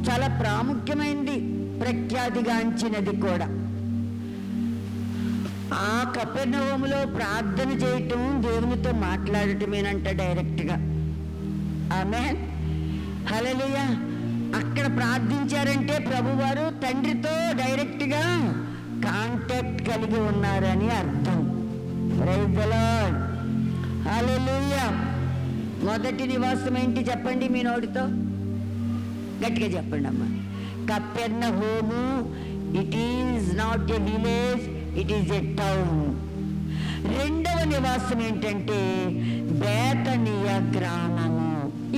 చాలా ప్రాముఖ్యమైనది, ప్రఖ్యాతిగాంచినది కూడా. ఆ కపెర్నహూములో ప్రార్థన చేయటం, దేవునితో మాట్లాడటమేనంట డైరెక్ట్గా. ఆమేన్, హల్లెలూయా. అక్కడ ప్రార్థించారంటే ప్రభువారు తండ్రితో డైరెక్ట్గా కాంటాక్ట్ కలిగి ఉన్నారని అర్థం. Praise the Lord, hallelujah. మొదటి నివాసం ఏంటి చెప్పండి మీ నోటితో, గట్టిగా చెప్పండి అమ్మా. Capernaum, it is not a village, it is a town. రెండవ నివాసం ఏంటంటే బేతనీయ గ్రామము.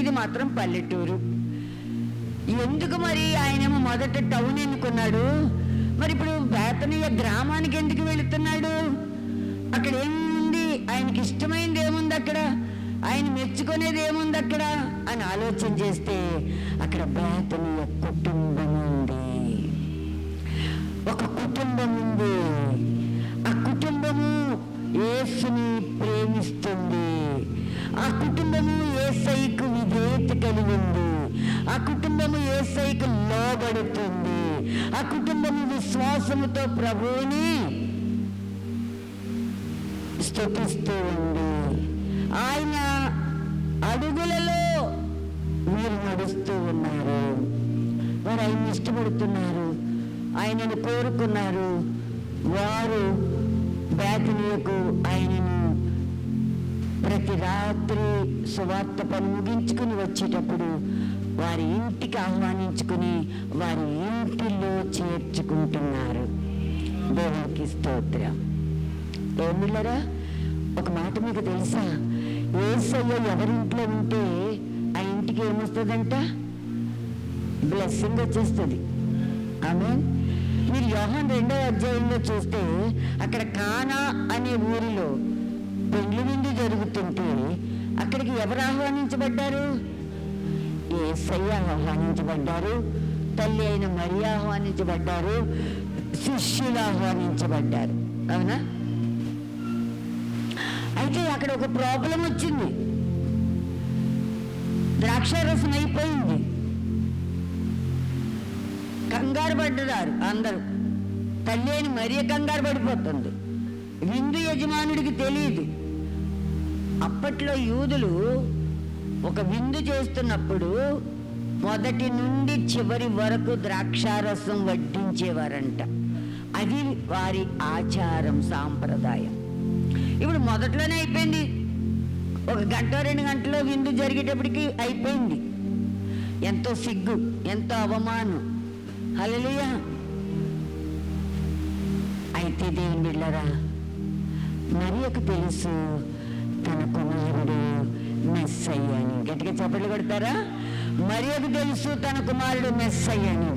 ఇది మాత్రం పల్లెటూరు. ఎందుకు మరి ఆయనేమో మొదట టౌన్ ఎన్నుకున్నాడు, మరి ఇప్పుడు బేతనీయ గ్రామానికి ఎందుకు వెళుతున్నాడు? అక్కడ ఏముంది? ఆయనకి ఇష్టమైంది ఏముంది అక్కడ? ఆయన మెచ్చుకునేది ఏముంది అక్కడ అని ఆలోచన చేస్తే అక్కడ బేతనీయ కుటుంబం ఉంది. ఒక కుటుంబం ఉంది. ఆ కుటుంబము యేసుని ప్రేమిస్తుంది. ఆ కుటుంబము యేసయ్యకు విధేయత కలిగి ఉంది. ఆ కుటుంబము యేసయ్యకు లోబడుతుంది. ఆ కుటుంబము విశ్వాసముతో ప్రభువుని స్తుతిస్తూ ఉంది. ఆయన అడుగులలో మీరు నడుస్తూ ఉన్నారు. వారు ఆయన ఇష్టపడుతున్నారు, ఆయనను కోరుకున్నారు. వారు బేతనీయకు ఆయనను ప్రతి రాత్రి సువార్త పని ముగించుకుని వచ్చేటప్పుడు వారి ఇంటికి ఆహ్వానించుకుని వారి ఇంటిలో చేర్చుకుంటున్నారు. దేవునికి స్తోత్రం. ఏమిళ్ళరా, ఒక మాట మీకు తెలుసా? యేసయ్య ఎవరింట్లో ఉంటే ఆ ఇంటికి ఏమొస్తుందంట? బ్లెస్సింగ్ వచ్చేస్తుంది. ఆమేన్. మీరు యోహాను 2వ అధ్యాయంలో చూస్తే అక్కడ కానా అనే ఊరిలో పెండ్లి విందు జరుగుతుంటే అక్కడికి ఎవరు ఆహ్వానించబడ్డారు? యేసయ్య ఆహ్వానించబడ్డారు, తల్లి అయిన మరియా ఆహ్వానించబడ్డారు, శిష్యులు ఆహ్వానించబడ్డారు. అవునా? అయితే అక్కడ ఒక ప్రాబ్లం వచ్చింది. ద్రాక్షారసం అయిపోయింది. కంగారు పడ్డారు అందరూ. తల్లి అయిన మరియ కంగారు పడిపోతుంది. విందు యజమానుడికి తెలియదు. అప్పట్లో యూదులు ఒక విందు చేస్తున్నప్పుడు మొదటి నుండి చివరి వరకు ద్రాక్షారసం వడ్డించేవారంట. అది వారి ఆచారం, సాంప్రదాయం. ఇప్పుడు మొదట్లోనే అయిపోయింది. 1 గంట 2 గంటలో విందు జరిగేటప్పటికి అయిపోయింది. ఎంతో సిగ్గు, ఎంతో అవమానం. హల్లెలూయా. అయితే దేవుని బిడ్డలారా, మరియకు తెలుసు తన కుమారుడు మెస్సయ్య అని. గట్టిగా చప్పట్లు కొడతారా? మరియకు తెలుసు తన కుమారుడు మెస్సయ్య అని.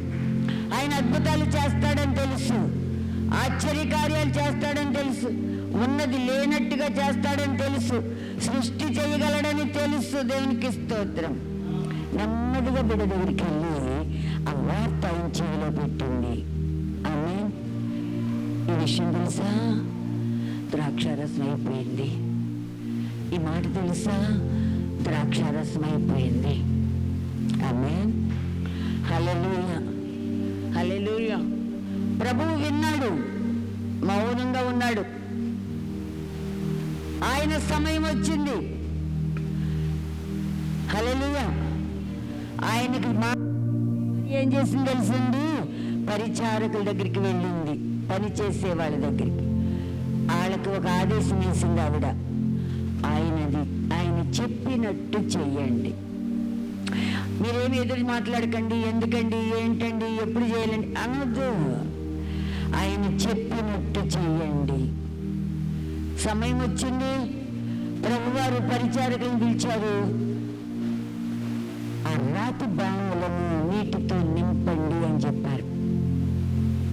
ఆయన అద్భుతాలు చేస్తాడని తెలుసు, ఆశ్చర్యకార్యాలు చేస్తాడని తెలుసు, ఉన్నది లేనట్టుగా చేస్తాడని తెలుసు, సృష్టి చేయగలడని తెలుసు. దేవునికి స్తోత్రం. నెమ్మదిగా బిడ్డ దగ్గరికి వెళ్ళి ఆ వార్త ఆయన చెవిలో పెట్టింది. ఆమేన్. ఈ విషయం తెలుసా? ద్రాక్షారసం అయిపోయింది. ఈ మాట తెలుసా? ద్రాక్షారసం అయిపోయింది. ఆమేన్. హల్లెలూయా, హల్లెలూయా. ప్రభువు విన్నాడు, మౌనంగా ఉన్నాడు. ఆయన సమయం వచ్చింది. హల్లెలూయా. ఆయనకి ఏం చేసింది తెలిసింది? పరిచారకుల దగ్గరికి వెళ్ళింది, పని చేసే వాళ్ళ దగ్గరికి. వాళ్ళకి ఒక ఆదేశం వేసింది ఆవిడ. ఆయన చెప్పినట్టు చెయ్యండి. మీరేమి ఎదురు మాట్లాడకండి, ఎందుకండి, ఏంటండి, ఎప్పుడు చేయాలండి అనొద్దు. ఆయన చెప్పినట్టు చెయ్యండి. సమయం వచ్చింది. ప్రభువారు పరిచారకులను పిలిచారు. ఆ రాతి బాణలను నీటితో నింపండి అని చెప్పారు.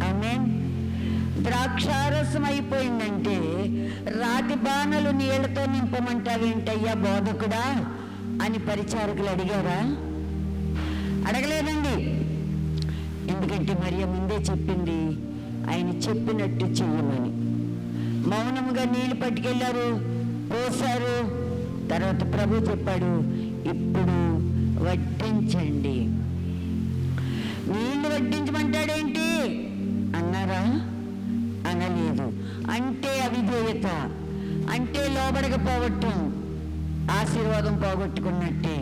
ఆమేన్. ద్రాక్షారసం అయిపోయిందంటే రాతి బాణలు నీళ్లతో నింపమంటావేంటయ్యా బోధకుడా అని పరిచారకులు అడిగారా? అడగలేదండి. ఎందుకంటే మరియ ముందే చెప్పింది ఆయన చెప్పినట్టు చెయ్యమని. మౌనంగా నీళ్లు పట్టుకెళ్ళారు, పోసారు. తర్వాత ప్రభు చెప్పాడు, ఇప్పుడు వడ్డించండి. నీళ్లు వడ్డించమంటాడేంటి అన్నారా? అనలేదు. అంటే అవిధేయత, అంటే లోబడకపోవటం, ఆశీర్వాదం పోగొట్టుకున్నట్టే.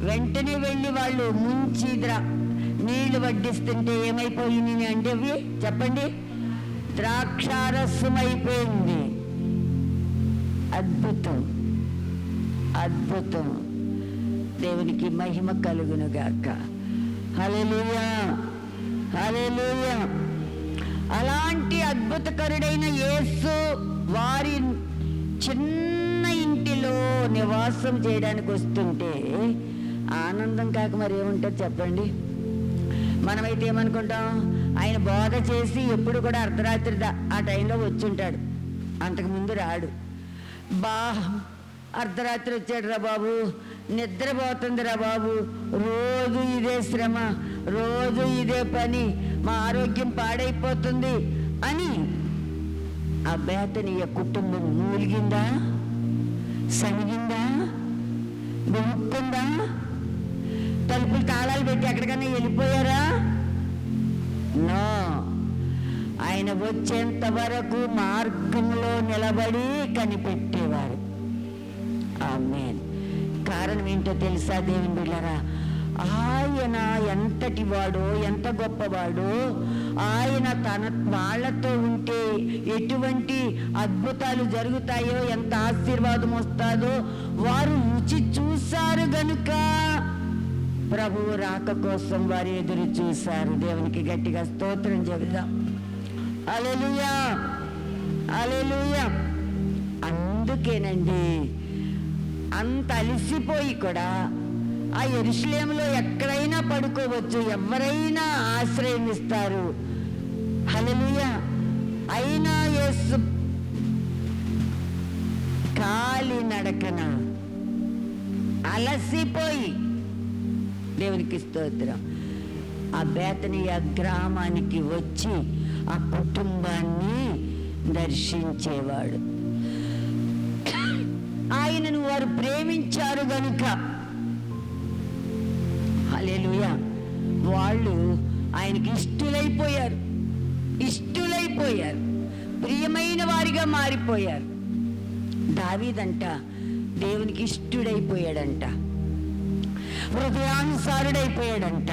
వెంటనే వెళ్ళి వాళ్ళు ముంచి నీళ్లు వడ్డిస్తుంటే ఏమైపోయింది అంటే అవి చెప్పండి, ద్రాక్షారసం అయిపోయింది. అద్భుతం, అద్భుతం. దేవునికి మహిమ కలుగునుగాక. హల్లెలూయా, హల్లెలూయా. అలాంటి అద్భుతకరుడైన యేసు వారి చిన్న ఇంటిలో నివాసం చేయడానికి వస్తుంటే ఆనందం కాక మరి ఏముంటుంది చెప్పండి? మనమైతే ఏమనుకుంటాం? ఆయన బోధ చేసి ఎప్పుడు కూడా అర్ధరాత్రి ఆ టైంలో వచ్చుంటాడు, అంతకుముందు రాడు. అర్ధరాత్రి వచ్చాడు రా బాబు, నిద్రపోతుందిరా బాబు, రోజు ఇదే శ్రమ, రోజు ఇదే పని, మా ఆరోగ్యం పాడైపోతుంది అని ఆ బేతనీయ కుటుంబం మూలిగిందా, సనిగిందా, బొమ్ముకుందా? తలుపులు తాళాలు పెట్టి ఎక్కడికన్నా వెళ్ళిపోయారా? నో. ఆయన వచ్చేంత వరకు మార్గంలో నిలబడి కనిపెట్టేవారు. ఆమేన్. కారణం ఏంటో తెలుసా దేవుని బిడ్డలారా? ఆయన ఎంతటి వాడో, ఎంత గొప్పవాడో, ఆయన వాళ్ళతో ఉంటే ఎటువంటి అద్భుతాలు జరుగుతాయో, ఎంత ఆశీర్వాదం వస్తుందో వారు రుచి చూశారు గనుక ప్రభువు రాక కోసం వారు ఎదురు చూశారు. దేవునికి గట్టిగా స్తోత్రం చెబుదాం. హల్లెలూయా, హల్లెలూయా. అందుకేనండి అంత అలసిపోయి కూడా ఆ యెరూషలేములో ఎక్కడైనా పడుకోవచ్చు, ఎవరైనా ఆశ్రయం ఇస్తారు. హల్లెలూయా. అయినా యేసు కాలి నడకన అలసిపోయి, దేవునికి స్తోత్రం, ఆ బేతనియ గ్రామానికి వచ్చి ఆ కుటుంబాన్ని దర్శించేవాడు. ఆయనను వారు ప్రేమించారు గనుక హల్లెలూయా వాళ్ళు ఆయనకి ఇష్టులైపోయారు, ప్రియమైన వారిగా మారిపోయారు. దావీదంట దేవునికి ఇష్టుడైపోయాడంట, హృదయానుసారుడైపోయాడంట.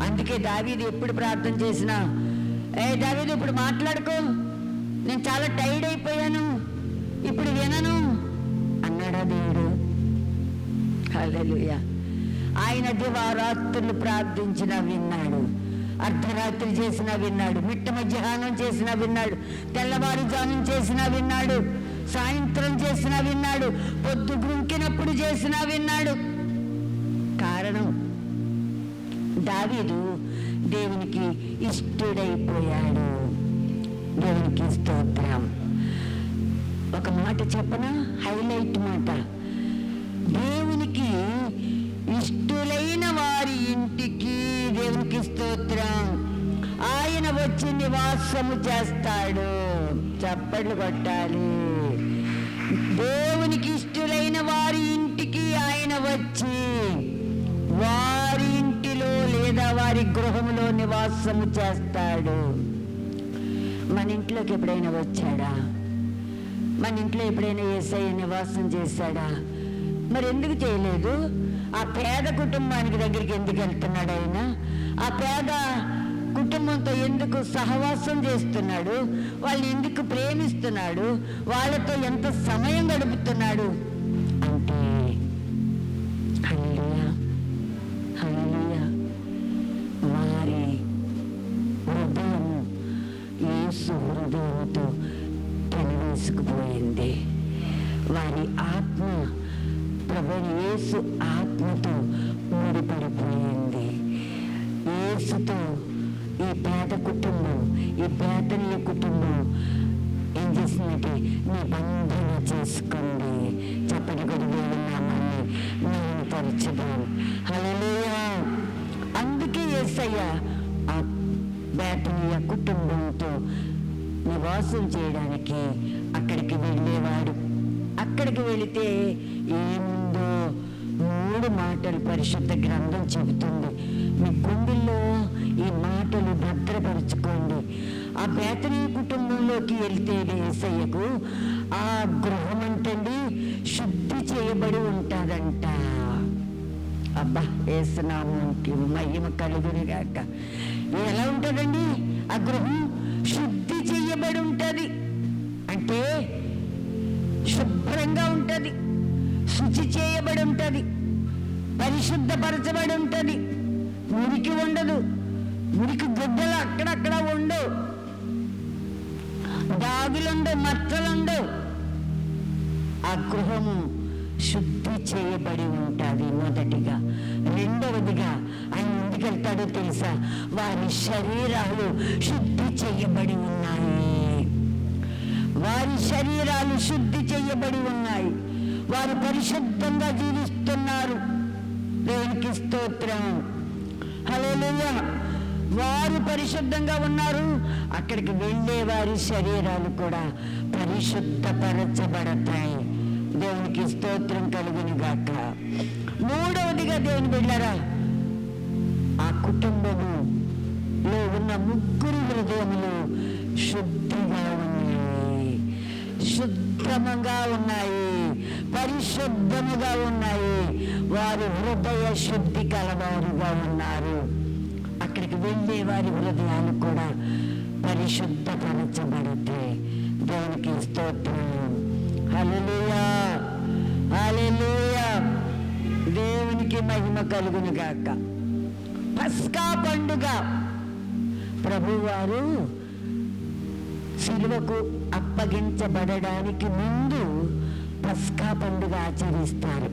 అందుకే దావీదు ఎప్పుడు ప్రార్థన చేసినా, దావీదు ఇప్పుడు మాట్లాడుకో, నేను చాలా టైర్డ్ అయిపోయాను, ఇప్పుడు వినను అన్నాడా దేవుడు? హల్లెలూయా. ఆయన దివారాత్రులు ప్రార్థించినా విన్నాడు, అర్ధరాత్రి చేసినా విన్నాడు, మిట్ట మధ్యాహ్నం చేసినా విన్నాడు, తెల్లవారుజామున చేసినా విన్నాడు, సాయంత్రం చేసినా విన్నాడు, పొద్దు గుంకినప్పుడు చేసినా విన్నాడు. కారణం దావీదు దేవునికి ఇష్టుడైపోయాడు. దేవునికి స్తోత్రం. ఒక మాట చెప్పనా, హైలైట్ మాట. దేవునికి ఇష్టులైన వారి ఇంటికి, దేవునికి స్తోత్రం, ఆయన వచ్చి నివాసము చేస్తాడు. చప్పట్లు కొట్టాలి. దేవునికి ఇష్టులైన వారి ఇంటికి ఆయన వచ్చి వారి ఇంటిలో లేదా వారి గృహంలో నివాసము చేస్తాడు. మన ఇంట్లోకి ఎప్పుడైనా వచ్చాడా? మన ఇంట్లో ఎప్పుడైనా యేసయ్య నివాసం చేశాడా? మరి ఎందుకు చేయలేదు? ఆ పేద కుటుంబానికి దగ్గరికి ఎందుకు వెళ్తున్నాడు ఆయన? ఆ పేద కుటుంబంతో ఎందుకు సహవాసం చేస్తున్నాడు? వాళ్ళని ఎందుకు ప్రేమిస్తున్నాడు? వాళ్ళతో ఎంత సమయం గడుపుతున్నాడు అంటే, హల్లెలూయా, హల్లెలూయా, వారి హృదయం యేసు హృదయంతో పెనవేసుకుపోయింది. వారి ఆత్మ ప్రభువైన యేసు ఆత్మతో ముడిపడిపోయింది. యేసుతో ఈ పేద కుటుంబం, ఈ బేతనీయ కుటుంబం ఏం చేసిందంటే నిబంధన చేసుకుంది. చెప్పని కూడా దేవుని నామాన్ని మేము తరచుదాం. హల్లెలూయా. అందుకే యేసయ్య ఆ బేతనీయ కుటుంబంతో నివాసం చేయడానికి అక్కడికి వెళ్ళేవాడు. అక్కడికి వెళితే ఏముందో 3 మాటలు పరిశుద్ధ గ్రంథం చెబుతుంది. మీ గుండెల్లో ఈ మాటలు భద్రపరుచుకోండి. ఆ బేతనీయ కుటుంబంలోకి వెళ్తే యేసయ్యకు ఆ గృహం అంటండి శుద్ధి చేయబడి ఉంటుందంట. అబ్బా, యేసునామానికి మహిమ కలుగును గాక. ఎలా ఉంటుందండి ఆ గృహం? శుద్ధి చేయబడి ఉంటుంది. అంటే శుభ్రంగా ఉంటుంది, శుచి చేయబడి ఉంటుంది, పరిశుద్ధపరచబడి ఉంటుంది. మురికి ఉండదు, మురికి గుడ్డలు అక్కడక్కడ ఉండవు, దాగులుండవు, మచ్చలుండవు. ఆ గృహము శుద్ధి చేయబడి ఉంటుంది మొదటిగా. రెండవదిగా ఆయన ముందుకెళ్తాడో తెలుసా? వారి శరీరాలు శుద్ధి చేయబడి ఉన్నాయి. వారి శరీరాలు శుద్ధి చేయబడి ఉన్నాయి. వారు పరిశుద్ధంగా జీవిస్తున్నారు. దేవునికి స్తోత్రం. హల్లెలూయా. వారు పరిశుద్ధంగా ఉన్నారు. అక్కడికి వెళ్ళే వారి శరీరాలు కూడా పరిశుద్ధపరచబడతాయి. దేవునికి స్తోత్రం కలుగును గాక. మూడవదిగా దేవుని బిడ్డలారా, ఆ కుటుంబములో ఉన్న 3 హృదయములు శుద్ధిగా ఉన్నాయి. శుద్ధముగా ఉన్నాయి, పరిశుద్ధముగా ఉన్నాయి. వారు హృదయ శుద్ధి కలవారుగా ఉన్నారు. అక్కడికి వెళ్ళే వారి హృదయాలు కూడా పరిశుద్ధపరచబడతాయి. దేవునికి స్తోత్రం. హల్లెలూయా, హల్లెలూయా. దేవునికి మహిమ కలుగును గాక. పస్కా పండుగ ప్రభువారు సిలువకు అప్పగించబడడానికి ముందు పస్కా పండుగ ఆచరిస్తారు.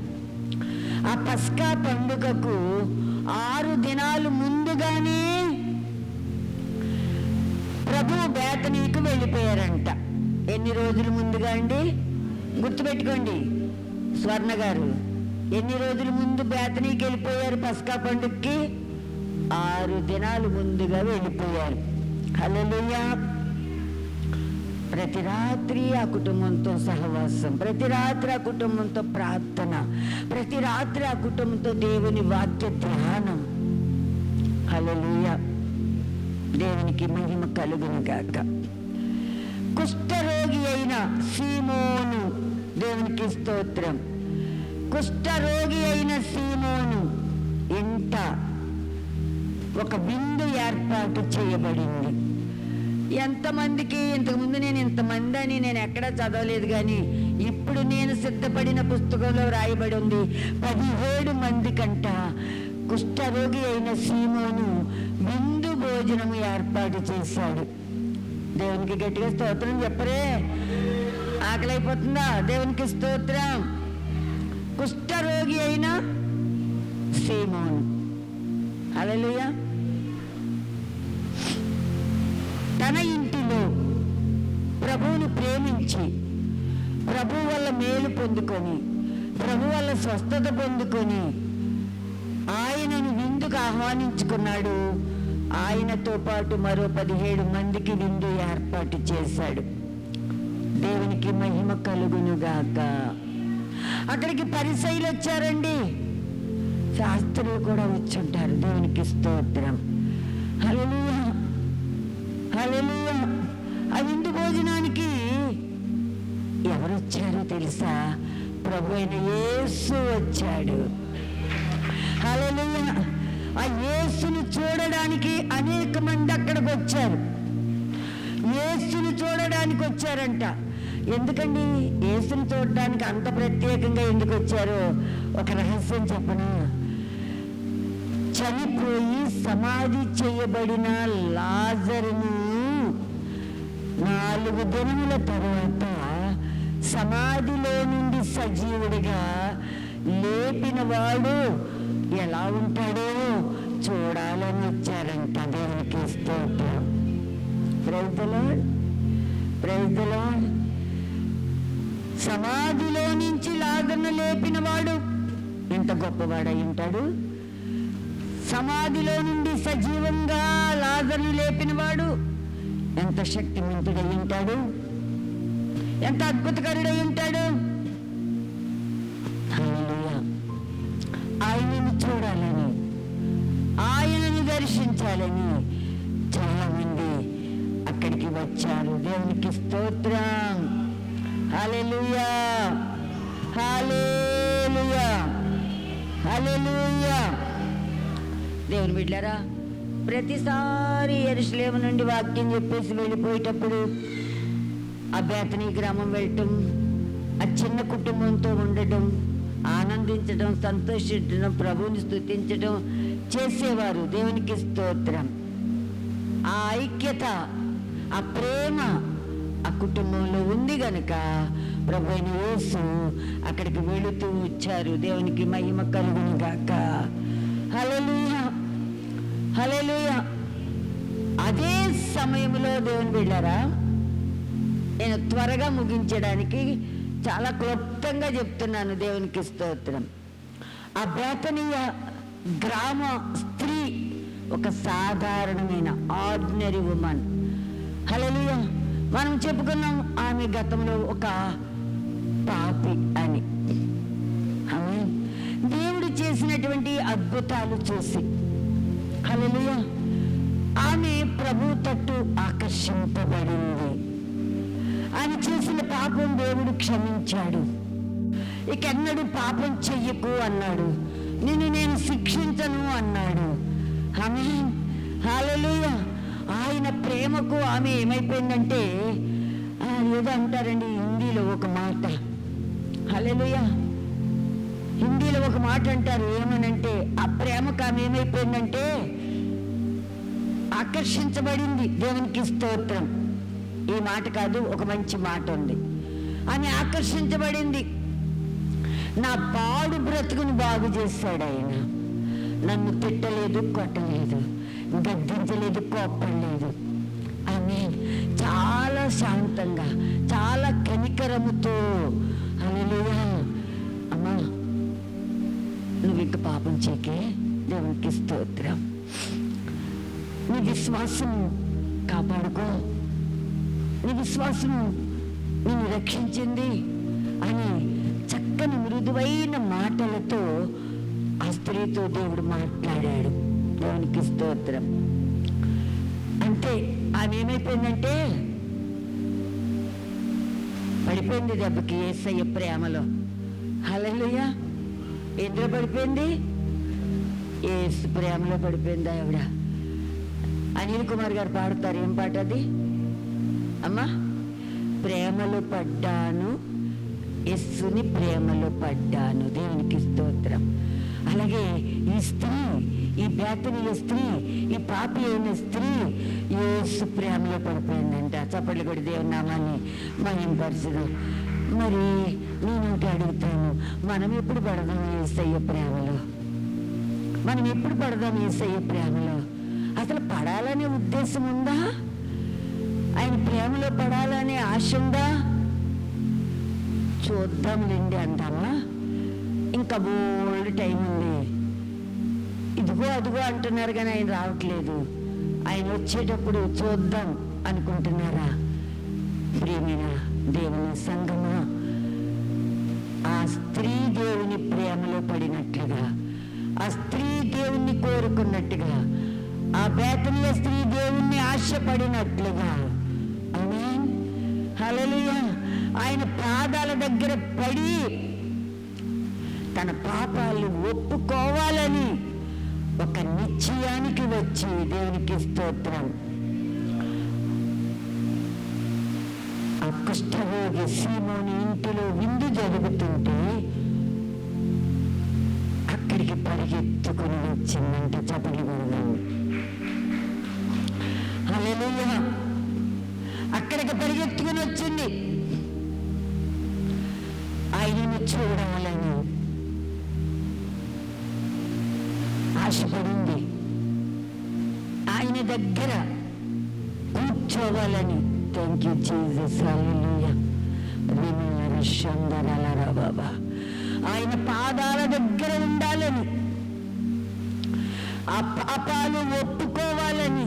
ఆ పస్కా పండుగకు 6 దినాలు ముందుగానే ప్రభు బేతనీకు వెళ్ళిపోయారంట. ఎన్ని రోజులు ముందుగా అండి? గుర్తుపెట్టుకోండి స్వర్ణ గారు, ఎన్ని రోజులు ముందు బేతనీకి వెళ్ళిపోయారు? పస్కా పండుగకి 6 దినాలు ముందుగా వెళ్ళిపోయారు. హల్లెలూయా. ప్రతి రాత్రి ఆ కుటుంబంతో సహవాసం, ప్రతి రాత్రి ఆ కుటుంబంతో ప్రార్థన, ప్రతి రాత్రి ఆ కుటుంబంతో దేవుని వాక్య ధ్యానం. హల్లెలూయా. దేవునికి మహిమ కలుగును గాక. కుష్ఠరోగి అయిన సీమోను, దేవునికి స్తోత్రం. కుష్ఠరోగి అయిన సీమోను ఇంట ఒక విందు ఏర్పాటు చేయబడింది. ఎంతమందికి? ఇంతకుముందు నేను ఇంతమంది అని నేను ఎక్కడా చదవలేదు, కానీ ఇప్పుడు నేను సిద్ధపడిన పుస్తకంలో రాయబడి ఉంది 17 మంది కంట కుష్ఠరోగి అయిన సీమోను విందు భోజనము ఏర్పాటు చేశాడు. దేవునికి గట్టిగా స్తోత్రం చెప్పరే. ఆకలి అయిపోతుందా? దేవునికి స్తోత్రం. కుష్ఠరోగి అయిన సీమోను, హల్లెలూయా, తన ఇంటిలో ప్రభువుని ప్రేమించి ప్రభు వల్ల మేలు పొందుకొని, ప్రభు వల్ల స్వస్థత పొందుకొని ఆయనను విందుకు ఆహ్వానించుకున్నాడు. ఆయనతో పాటు మరో 17 మందికి విందు ఏర్పాటు చేశాడు. దేవునికి మహిమ కలుగునుగాక. అక్కడికి పరిసయ్యులు వచ్చారండి, శాస్త్రులు కూడా వచ్చుంటారు. దేవునికి స్తోత్రం. హల్లెలూయా, హల్లెలూయా. ఆ విందు భోజనానికి ఎవరు వచ్చారో తెలుసా? ప్రభు అయిన యేసు వచ్చాడు. హల్లెలూయా. ఆ యేసును చూడడానికి అనేక మంది అక్కడికి వచ్చారు. యేసును చూడడానికి వచ్చారంట. ఎందుకండి యేసును చూడడానికి అంత ప్రత్యేకంగా ఎందుకు వచ్చారో ఒక రహస్యం చెప్పనా? చనిపోయి సమాధి చేయబడిన లాజరును 4 దినముల తరువాత సమాధిలో నుండి సజీవుడిగా లేపిన వాడు ఎలా ఉంటాడో చూడాలని వచ్చారంట. దేవునికి స్తోత్రం. Praise the Lord, praise the Lord. సమాధిలో నుంచి లాజరును లేపిన వాడు ఎంత గొప్పవాడై ఉంటాడు. సమాధిలో నుండి సజీవంగా లాజరును లేపిన వాడు ఎంత శక్తివంతుడై ఉంటాడు, ఎంత అద్భుతకరుడై ఉంటాడు. హల్లెలూయా. ఆయనను చూడాలని, ఆయనను దర్శించాలని చాలా మంది అక్కడికి వచ్చారు. దేవునికి స్తోత్రం. హల్లెలూయా, హల్లెలూయా, హల్లెలూయా. దేవుని బిడ్డలారా, ప్రతిసారి యెరూషలేము నుండి వాక్యం చెప్పేసి వెళ్ళిపోయేటప్పుడు ఆ బేతనీ గ్రామం వెళ్ళటం, ఆ చిన్న కుటుంబంతో ఉండటం, ఆనందించడం, సంతోషించడం, ప్రభువుని స్తుతించడం చేసేవారు. దేవునికి స్తోత్రం. ఆ ఐక్యత, ఆ ప్రేమ ఆ కుటుంబంలో ఉంది గనుక ప్రభు అయిన యేసు అక్కడికి వెళుతూ వచ్చారు. దేవునికి మహిమ కలుగును గాక. హల్లెలూయా, హల్లెలూయా. అదే సమయంలో దేవుని బిడ్డలారా, నేను త్వరగా ముగించడానికి చాలా క్లుప్తంగా చెప్తున్నాను. దేవునికి స్తోత్రం. ఆ బేతనీయ గ్రామ స్త్రీ ఒక సాధారణమైన ఆర్డినరీ ఉమెన్. హల్లెలూయా. మనం చెప్పుకున్నాం ఆమె గతంలో ఒక పాపి అని. ఆమె దేవుడు చేసినటువంటి అద్భుతాలు చూసి హల్లెలూయా ఆమె ప్రభు తట్టు ఆకర్షింపబడింది. ఆమె చేసిన పాపం దేవుడు క్షమించాడు. ఇకెన్నడూ పాపం చెయ్యకు అన్నాడు. నేను శిక్షించను అన్నాడు. ఆమేన్, హల్లెలూయా. ఆయన ప్రేమకు ఆమె ఏమైపోయిందంటే, ఏదో అంటారండి హిందీలో ఒక మాట, హల్లెలూయా, హిందీలో ఒక మాట అంటారు. ఏమనంటే ఆ ప్రేమకు ఆమె ఏమైపోయిందంటే ఆకర్షించబడింది. దేవునికి స్తోత్రం. ఈ మాట కాదు, ఒక మంచి మాట ఉంది. ఆమె ఆకర్షించబడింది. నా పాడు బ్రతుకును బాగు చేశాడు ఆయన. నన్ను తిట్టలేదు, కొట్టలేదు, గద్దించలేదు, కోప్పడలేదు. ఆమె చాలా శాంతంగా, చాలా కనికరముతో, హల్లెలూయా, అమ్మా నువ్వు ఇంక పాపం చేయకే, దేవునికి స్తోత్రం, నీ విశ్వాసం కాపాడుకో, నీ విశ్వాసం నిన్ను రక్షించింది అని చక్కని మృదువైన మాటలతో ఆ స్త్రీతో దేవుడు మాట్లాడాడు. దేవునికి స్తోత్రం. అంటే ఆమె ఏమైపోయిందంటే పడిపోయింది దెబ్బకి యేసయ్య ప్రేమలో. హల్లెలూయా. ఎందులో పడిపోయింది? యేసు ప్రేమలో పడిపోయింది ఆవిడ. అనిల్ కుమార్ గారు పాడతారు. ఏం పాట అది అమ్మా? ప్రేమలో పడ్డాను, యేసుని ప్రేమలో పడ్డాను. దేవునికి స్తోత్రం. అలాగే ఈ స్త్రీ, ఈ బేతనీయ స్త్రీ, ఈ పాపి అయిన స్త్రీ యేసు ప్రేమలో పడిపోయిందంట. చప్పట్లు కొడి దేవుని నామాన్ని మహింపరచుదాం. మరి నేను అడుగుతాను, మనం ఎప్పుడు పడదాం యేసయ్య ప్రేమలో? మనం ఎప్పుడు పడదాం యేసయ్య ప్రేమలో? అసలు పడాలనే ఉద్దేశం ఉందా? ఆయన ప్రేమలో పడాలనే ఆశ ఉందా? చూద్దాంలేండి అంటామా? ఇంకా బోల్డ్ టైం ఉంది. ఇదిగో అదిగో అంటున్నారు కానీ ఆయన రావట్లేదు. ఆయన వచ్చేటప్పుడు చూద్దాం అనుకుంటున్నారా? ప్రియమైన దేవుని సంగమా, ఆ స్త్రీ దేవుని ప్రేమలో పడినట్లుగా, ఆ స్త్రీ దేవుణ్ణి కోరుకున్నట్టుగా, ఆ బేతనీయ స్త్రీ దేవుణ్ణి ఆశపడినట్లుగా, ఆమేన్, హల్లెలూయా, ఆయన పాదాల దగ్గర పడి తన పాపాలు ఒప్పుకోవాలని ఒక నిశ్చయానికి వచ్చి, దేవునికి స్తోత్రం, ఆ కుష్ఠరోగి సీమోని ఇంటిలో విందు జరుగుతుంటే అక్కడికి పరిగెత్తుకుని వచ్చిందంట. చప్పట్లు కొడదాం. హల్లెలూయా. అక్కడికి పరిగెత్తుకుని వచ్చింది. ఆయనను చూడాలని ఆశపడింది. ఆయన దగ్గర కూర్చోవాలని. Thank you Jesus. హల్లెలూయా. బాబా ఆయన పాదాల దగ్గర ఉండాలని, ఆ పాపాలు ఒప్పుకోవాలని,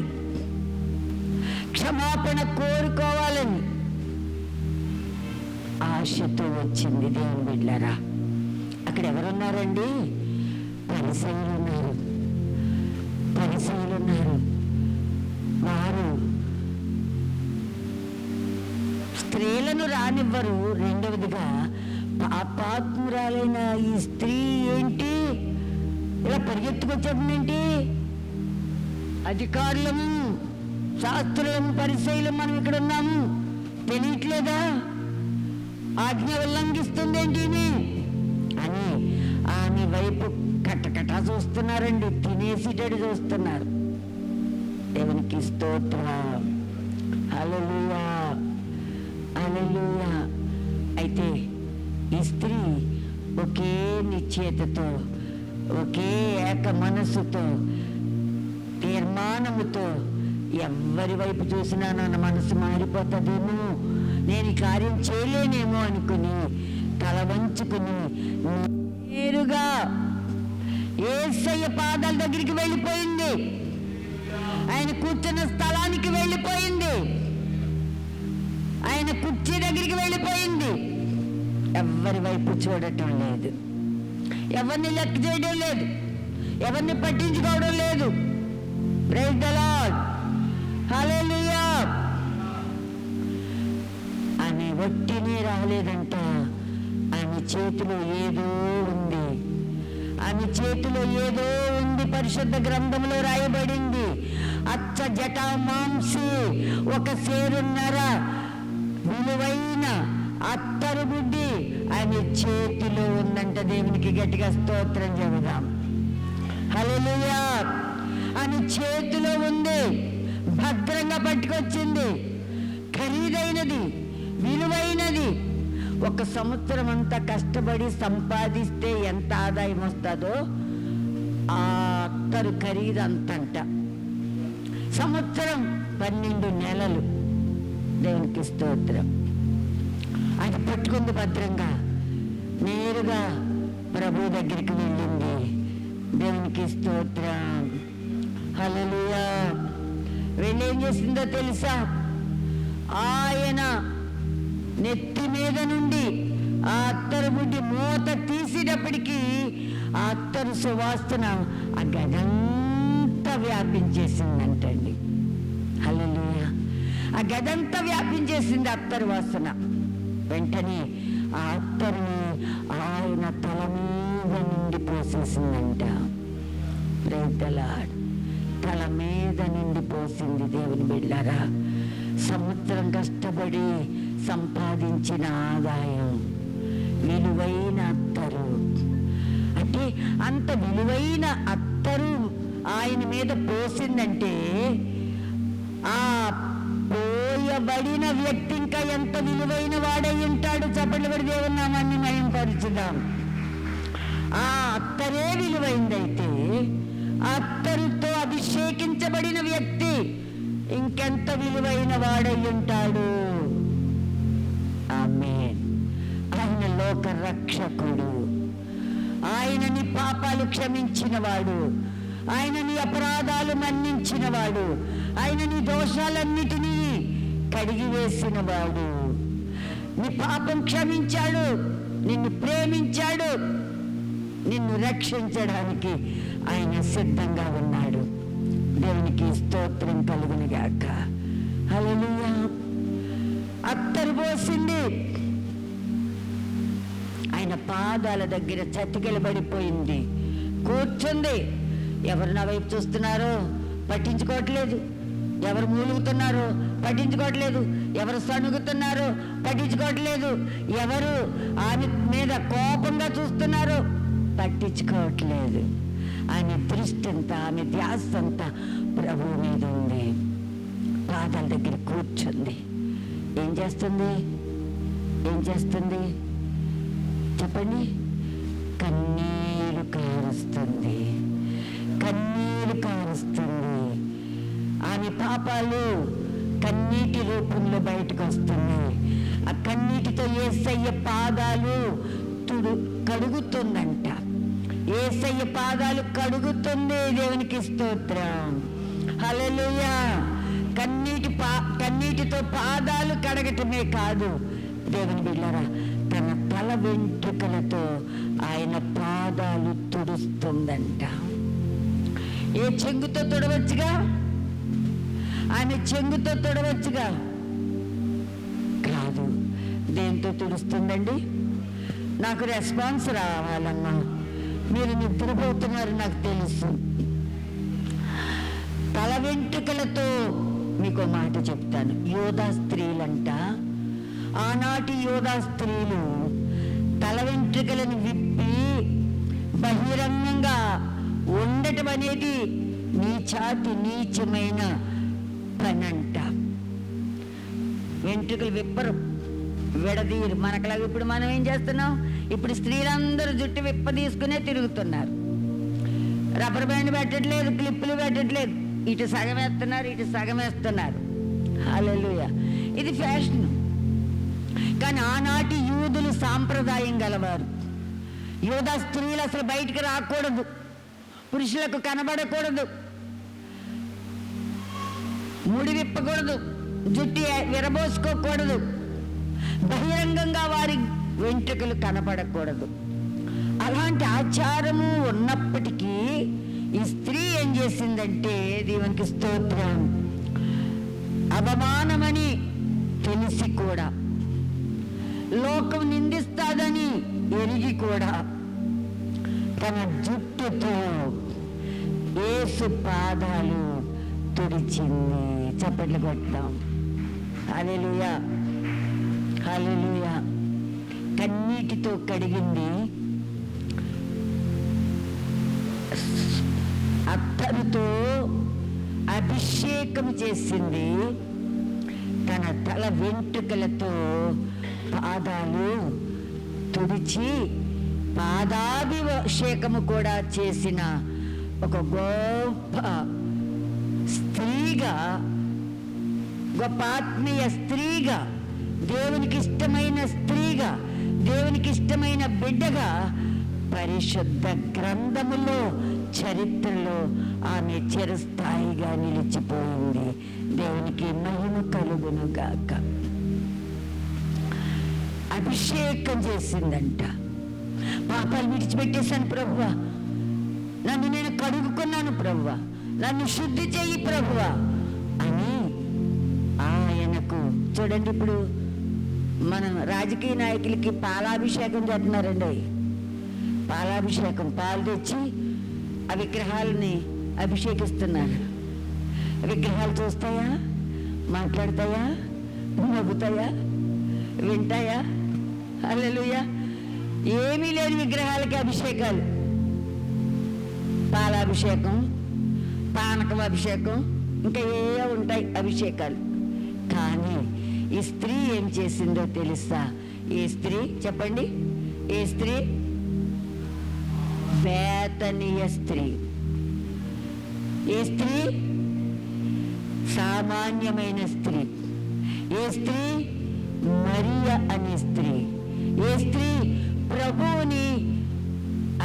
క్షమాపణ కోరుకోవాలని ఆశతో వచ్చింది. దేవుని బిడ్డలారా, అక్కడ ఎవరున్నారండి? పరిసయ్యులు ఉన్నారు. పరిసయ్యులు ఉన్నారు. వారు స్త్రీలను రానివ్వరు. రెండవదిగా పాపాత్మురాలైన ఈ స్త్రీ ఏంటి ఇలా పరిగెత్తుకొచ్చేటండి? అధికారులము, శాస్త్రులము, పరిసయ్యులము మనం ఇక్కడ ఉన్నాము, తెలియట్లేదా? ఆజ్ఞ ఉల్లంఘిస్తుంది ఏంటి అని ఆమె వైపు కట్టకట్టా చూస్తున్నారండి. తినేసిటడు చూస్తున్నారు. దేవునికి స్తోత్రం. హల్లెలూయా, హల్లెలూయా. అయితే ఈ స్త్రీ ఒకే నిశ్చయతతో, ఒకే ఏక మనస్సుతో, తీర్మానముతో, ఎవరి వైపు చూసినా నా మనసు మారిపోతుందేమో, నేను ఈ కార్యం చేయలేనేమో అనుకుని తల వంచుకుని నేరుగా యేసయ్య పాదాల దగ్గరికి వెళ్ళిపోయింది. ఆయన కూర్చున్న స్థలానికి వెళ్ళిపోయింది. ఆయన కుర్చీ దగ్గరికి వెళ్ళిపోయింది. ఎవరి వైపు చూడటం లేదు, ఎవరిని లెక్క చేయడం లేదు, ఎవరిని పట్టించుకోవడం లేదు. Praise the Lord. హల్లెలూయా. ఆ ఆమె వట్టినే రాలేదంట. ఆమె చేతిలో ఏదో ఉంది. ఆమె చేతిలో ఏదో ఉంది. పరిశుద్ధ గ్రంథంలో రాయబడింది, అచ్చ జటామాంసి, ఒక సేరున్నర విలువైన అత్తరు బుడ్డి ఆమె చేతిలో ఉందంట. దేవునికి గట్టిగా స్తోత్రం చెబుదాం. హల్లెలూయా. ఆమె చేతిలో ఉంది, భద్రంగా పట్టుకొచ్చింది. ఖరీదైనది, విలువైనది. 1 సంవత్సరం అంతా కష్టపడి సంపాదిస్తే ఎంత ఆదాయం వస్తుందో ఆ అత్తరు ఖరీదు అంతంట. సంవత్సరం 12 నెలలు. దేవునికి స్తోత్రం. అది పట్టుకుంది భద్రంగా. నేరుగా ప్రభు దగ్గరికి వెళ్ళింది. దేవునికి స్తోత్రం. హల్లెలూయా. వెళ్ళి ఏం చేసిందో తెలుసా? ఆయన నెత్తి మీద నుండి ఆ అత్తరు బుడ్డి మూత తీసేటప్పటికీ ఆ అత్తరు సువాసన ఆ గదంతా వ్యాపించేసిందంటండి. హల్లెలూయా. ఆ గదంతా వ్యాపించేసింది అత్తరు వాసన. వెంటనే ఆ అత్తరుని ఆయన తల మీద నుండి పోసేసిందంట. Praise the lord. తల మీద నుండి పోసింది. దేవుని బిడ్డలారా, సంవత్సరం కష్టపడి సంపాదించిన ఆదాయం, విలువైన అత్తరు. అంటే అంత విలువైన అత్తరు ఆయన మీద పోసిందంటే ఆ పోయబడిన వ్యక్తి ఇంకా ఎంత విలువైన వాడై ఉంటాడు. చప్పట్లు పడి దేవుని నామాన్ని మహింపరుచుదాం. ఆ అత్తరే విలువైందైతే అత్తరుతో అభిషేకించబడిన వ్యక్తి ఇంకెంత విలువైన వాడై ఉంటాడు. ఆమేన్. ఆయన లోక రక్షకుడు. ఆయన నీ పాపాలు క్షమించినవాడు. ఆయన నీ అపరాధాలు మన్నించినవాడు. ఆయన నీ దోషాలన్నిటినీ కడిగివేసినవాడు. నీ పాపం క్షమించాడు, నిన్ను ప్రేమించాడు, నిన్ను రక్షించడానికి ఆయన సిద్ధంగా ఉన్నాడు. దేవునికి స్తోత్రం కలుగును గాక. హల్లెలూయా. అత్తరు పోసింది. ఆయన పాదాల దగ్గర చతికిలబడిపోయింది, కూర్చుంది. ఎవరు నా వైపు చూస్తున్నారో పట్టించుకోవట్లేదు, ఎవరు మూలుగుతున్నారో పట్టించుకోవట్లేదు, ఎవరు సణుగుతున్నారో పట్టించుకోవట్లేదు, ఎవరు ఆమె మీద కోపంగా చూస్తున్నారో పట్టించుకోవట్లేదు. ఆమె దృష్టి అంతా, ఆమె ధ్యాస అంతా ప్రభువు మీద ఉంది. పాదాల దగ్గర కూర్చుంది. ఏం చేస్తుంది? ఏం చేస్తుంది చెప్పండి? కన్నీరు కారుస్తుంది. కన్నీరు కారుస్తుంది. ఆమె పాపాలు కన్నీటి రూపంలో బయటకు వస్తున్నాయి. ఆ కన్నీటితో యేసయ్య పాదాలు కడుగుతుందంట. యేసయ్య పాదాలు కడుగుతుంది. దేవునికి స్తోత్రం. హల్లెలూయా. కన్నీటితో పాదాలు కడగటమే కాదు, దేవుని బిడ్డలారా, తన తల వెంట్రుకలతో ఆయన పాదాలు తుడుస్తుందంట. ఏ చెంగుతో తుడవచ్చుగా? ఆమె చెంగుతో తుడవచ్చుగా? కాదు. దేంతో తుడుస్తుందండి? నాకు రెస్పాన్స్ రావాలమ్మా. మీరు నిద్రపోతున్నారు నాకు తెలుసు. తల వెంట్రుకలతో మీకు మాట చెప్తాను. యోధా స్త్రీలంట, ఆనాటి యోధా స్త్రీలు తల వెంట్రుకలను విప్పి బహిరంగంగా ఉండటం అనేది నీచమైన పనంట. వెంట్రుకలు విప్పరు, విడదీయరు. మనకలాగా ఇప్పుడు మనం ఏం చేస్తున్నాం? ఇప్పుడు స్త్రీలందరూ జుట్టు విప్ప తీసుకునే తిరుగుతున్నారు. రబ్బర్ బ్యాండ్ పెట్టట్లేదు, క్లిప్పులు పెట్టట్లేదు. ఇటు సగం వేస్తున్నారు, ఇటు సగం వేస్తున్నారు. హల్లెలూయా. ఇది ఫ్యాషన్. కానీ ఆనాటి యూదులు సాంప్రదాయం గలవారు. యూదా స్త్రీలు అసలు బయటికి రాకూడదు, పురుషులకు కనబడకూడదు, ముడి విప్పకూడదు, జుట్టు విరబోసుకోకూడదు, బహిరంగంగా వారి వెంట్రుకలు కనపడకూడదు. అలాంటి ఆచారము ఉన్నప్పటికీ ఈ స్త్రీ ఏం చేసిందంటే, దేవునికి స్తోత్రం, అవమానమని తెలిసి కూడా లోకం నిందిస్తాదని ఎరిగి కూడా తన జుట్టుతో యేసు పాదాలు తుడిచింది. చప్పట్లు కొడతాం. హల్లెలూయా, హల్లెలూయా. కన్నీటితో కడిగింది, అత్తరుతో అభిషేకం చేసింది, తన తల వెంట్రుకలతో పాదాలు తుడిచి పాదాభిషేకము కూడా చేసిన ఒక గొప్ప స్త్రీగా, గొప్ప ఆత్మీయ స్త్రీగా, దేవునికి ఇష్టమైన స్త్రీగా, దేవునికి ఇష్టమైన బిడ్డగా పరిశుద్ధ గ్రంథములో చరిత్రలో ఆమె చిరస్థాయిగా నిలిచిపోయింది. దేవునికి మహిమ కలుగును గాక. అభిషేకం చేసిందంట. పాపాలు విడిచిపెట్టేశాను ప్రభువా, నన్ను నేను కడుగుకున్నాను ప్రభువా, నన్ను శుద్ధి చెయ్యి ప్రభువా అని ఆయనకు. చూడండి, ఇప్పుడు మన రాజకీయ నాయకులకి పాలాభిషేకం చేస్తున్నారండి. పాలాభిషేకం, పాలు తెచ్చి ఆ విగ్రహాలని అభిషేకిస్తున్నారు. విగ్రహాలు చూస్తాయా, మాట్లాడతాయా, నవ్వుతాయా, వింటాయా? హల్లెలూయా. ఏమీ లేని విగ్రహాలకి అభిషేకాలు. పాలాభిషేకం, పానకం అభిషేకం, ఇంకా ఏ ఉంటాయి అభిషేకాలు. కానీ ఈ స్త్రీ ఏం చేసిందో తెలుసా? ఈ స్త్రీ, చెప్పండి, ఈ స్త్రీ వేతనీయ స్త్రీ. ఏ స్త్రీ? సామాన్యమైన స్త్రీ. ఏ స్త్రీ? మరియ అనే స్త్రీ. ఏ స్త్రీ? ప్రభువుని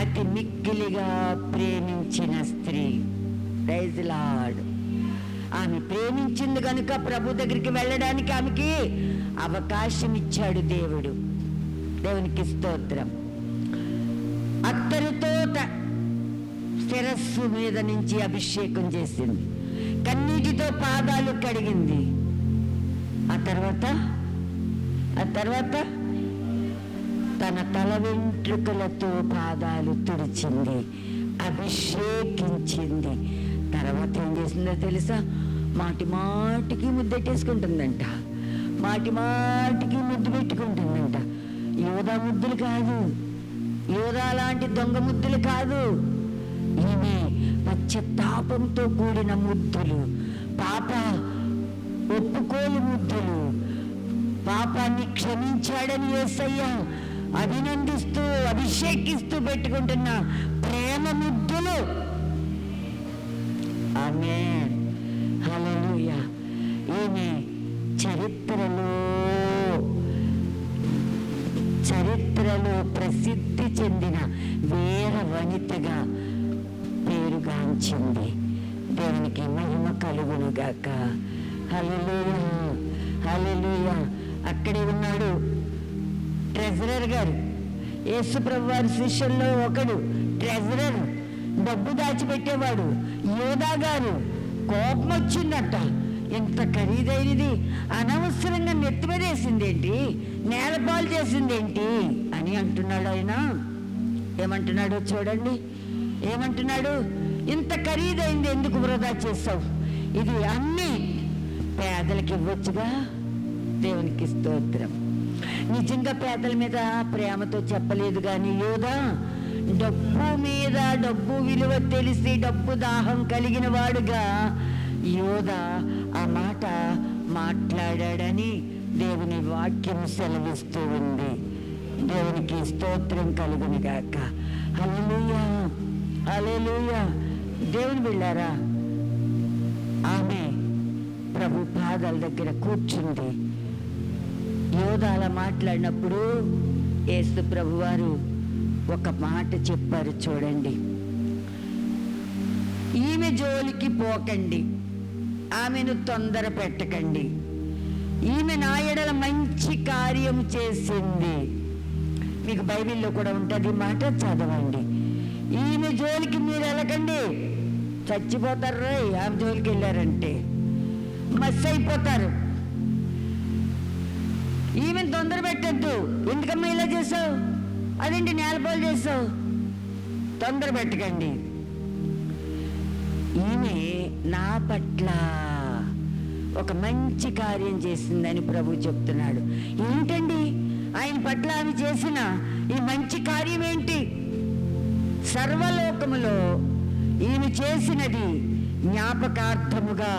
అతి మిక్కిలిగా ప్రేమించిన స్త్రీ. Praise Lord. ఆమె ప్రేమించింది కనుక ప్రభు దగ్గరికి వెళ్ళడానికి ఆమెకి అవకాశం ఇచ్చాడు దేవుడు. దేవునికి స్తోత్రం. అత్తరుతో శిరస్సు మీద నుంచి అభిషేకం చేసింది, కన్నీటితో పాదాలు కడిగింది. ఆ తర్వాత తన తల వెంట్రుకలతో పాదాలు తుడిచింది, అభిషేకించింది. తర్వాత ఏం చేసిందో తెలుసా? మాటి మాటికి ముద్దెట్టేసుకుంటుందంట, మాటి మాటికి ముద్దు పెట్టుకుంటుందంట. యోధా ముద్దులు కాదు, యోధా లాంటి దొంగ ముద్దులు కాదు. ఈమె పశ్చాత్తాపంతో కూడిన ముద్దులు, పాప ఒప్పుకోలు ముద్దులు, పాపాన్ని క్షమించాడని యేసయ్య అభినందిస్తూ అభిషేకిస్తూ పెట్టుకుంటున్న ప్రేమ ముద్దులు. ఆమేన్, హల్లెలూయా. ఈమె చరిత్రలో ప్రసిద్ధి చెందిన వీర వనితగా పేరుగాంచింది. దేవునికి మహిమ కలుగునుగాక. హల్లెలూయా, హల్లెలూయా. అక్కడే ఉన్నాడు ట్రెజరర్ గారు, యేసు ప్రభు వారి శిష్యుల్లో ఒకడు ట్రెజరర్, డబ్బు దాచిపెట్టేవాడు యోధా గారు. కోపం వచ్చిందట, ఎంత ఖరీదైనది అనవసరంగా నెత్తిమీదేసిందేంటి, నేలపాలు చేసిందేంటి అని అంటున్నాడు. ఆయన ఏమంటున్నాడో చూడండి. ఏమంటున్నాడు? ఇంత ఖరీదైంది ఎందుకు వృధా చేసావు? ఇది అన్నీ పేదలకి ఇవ్వచ్చుగా. దేవునికి స్తోత్రం. నిజంగా పేదల మీద ప్రేమతో చెప్పలేదు కానీ యోధా డబ్బు మీద, డబ్బు విలువ తెలిసి డబ్బు దాహం కలిగిన వాడుగా యోధా ఆ మాట మాట్లాడాడని దేవుని వాక్యం సెలవిస్తూ ఉంది. దేవునికి స్తోత్రం కలుగును గాక. హల్లెలూయా, హల్లెలూయా. దేవుని బిడ్డలారా, ఆమె ప్రభు పాదాల దగ్గర కూర్చుంది. యోధా అలా మాట్లాడినప్పుడు యేసు ప్రభు వారు ఒక మాట చెప్పారు చూడండి. ఈమె జోలికి పోకండి, ఆమెను తొందర పెట్టకండి, ఈమె నా ఎడల మంచి కార్యం చేసింది. మీకు బైబిల్లో కూడా ఉంటుంది మాట, చదవండి. ఈమె జోలికి మీరు వెళ్ళకండి, చచ్చిపోతారు. ఆమె జోలికి వెళ్ళారంటే మస్ అయిపోతారు. ఈమెను తొందర పెట్ట పెట్టద్దు. ఎందుకమ్మా ఇలా చేసావు, అదేంటి నేలపాలు చేసావు, తొందర పెట్టకండి. ఈమె నా పట్ల ఒక మంచి కార్యం చేసిందని ప్రభు చెప్తున్నాడు. ఏంటండి ఆయన పట్ల ఆమె చేసిన ఈ మంచి కార్యం ఏంటి? సర్వలోకములో ఈమె చేసినది జ్ఞాపకార్థముగా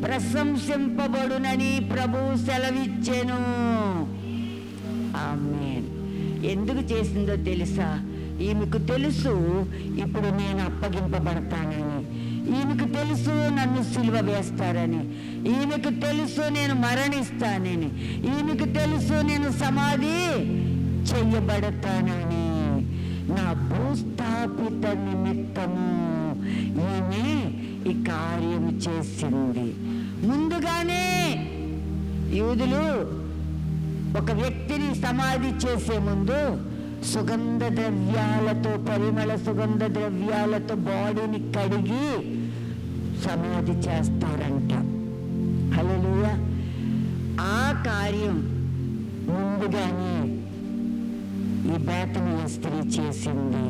ప్రశంసింపబడునని ప్రభు సెలవిచ్చెను. ఆమేన్. ఎందుకు చేసిందో తెలుసా? ఈమెకు తెలుసు ఇప్పుడు నేను అప్పగింపబడతానని, ఈమెకు తెలుసు నన్ను సిలువ వేస్తారని, ఈమెకు తెలుసు నేను మరణిస్తానని, ఈమెకు తెలుసు నేను సమాధి చెయ్యబడతానని. నా భూస్థాపిత నిమిత్తము ఈమె ఈ కార్యం చేసింది. ముందుగానే యూదులు ఒక వ్యక్తిని సమాధి చేసే ముందు సుగంధ ద్రవ్యాలతో, పరిమళ సుగంధ ద్రవ్యాలతో బాడీని కడిగి సమాధి చేస్తారంట. హల్లెలూయా. ఆ కార్యం ముందుగానే ఈ బేతనీయ స్త్రీ చేసింది.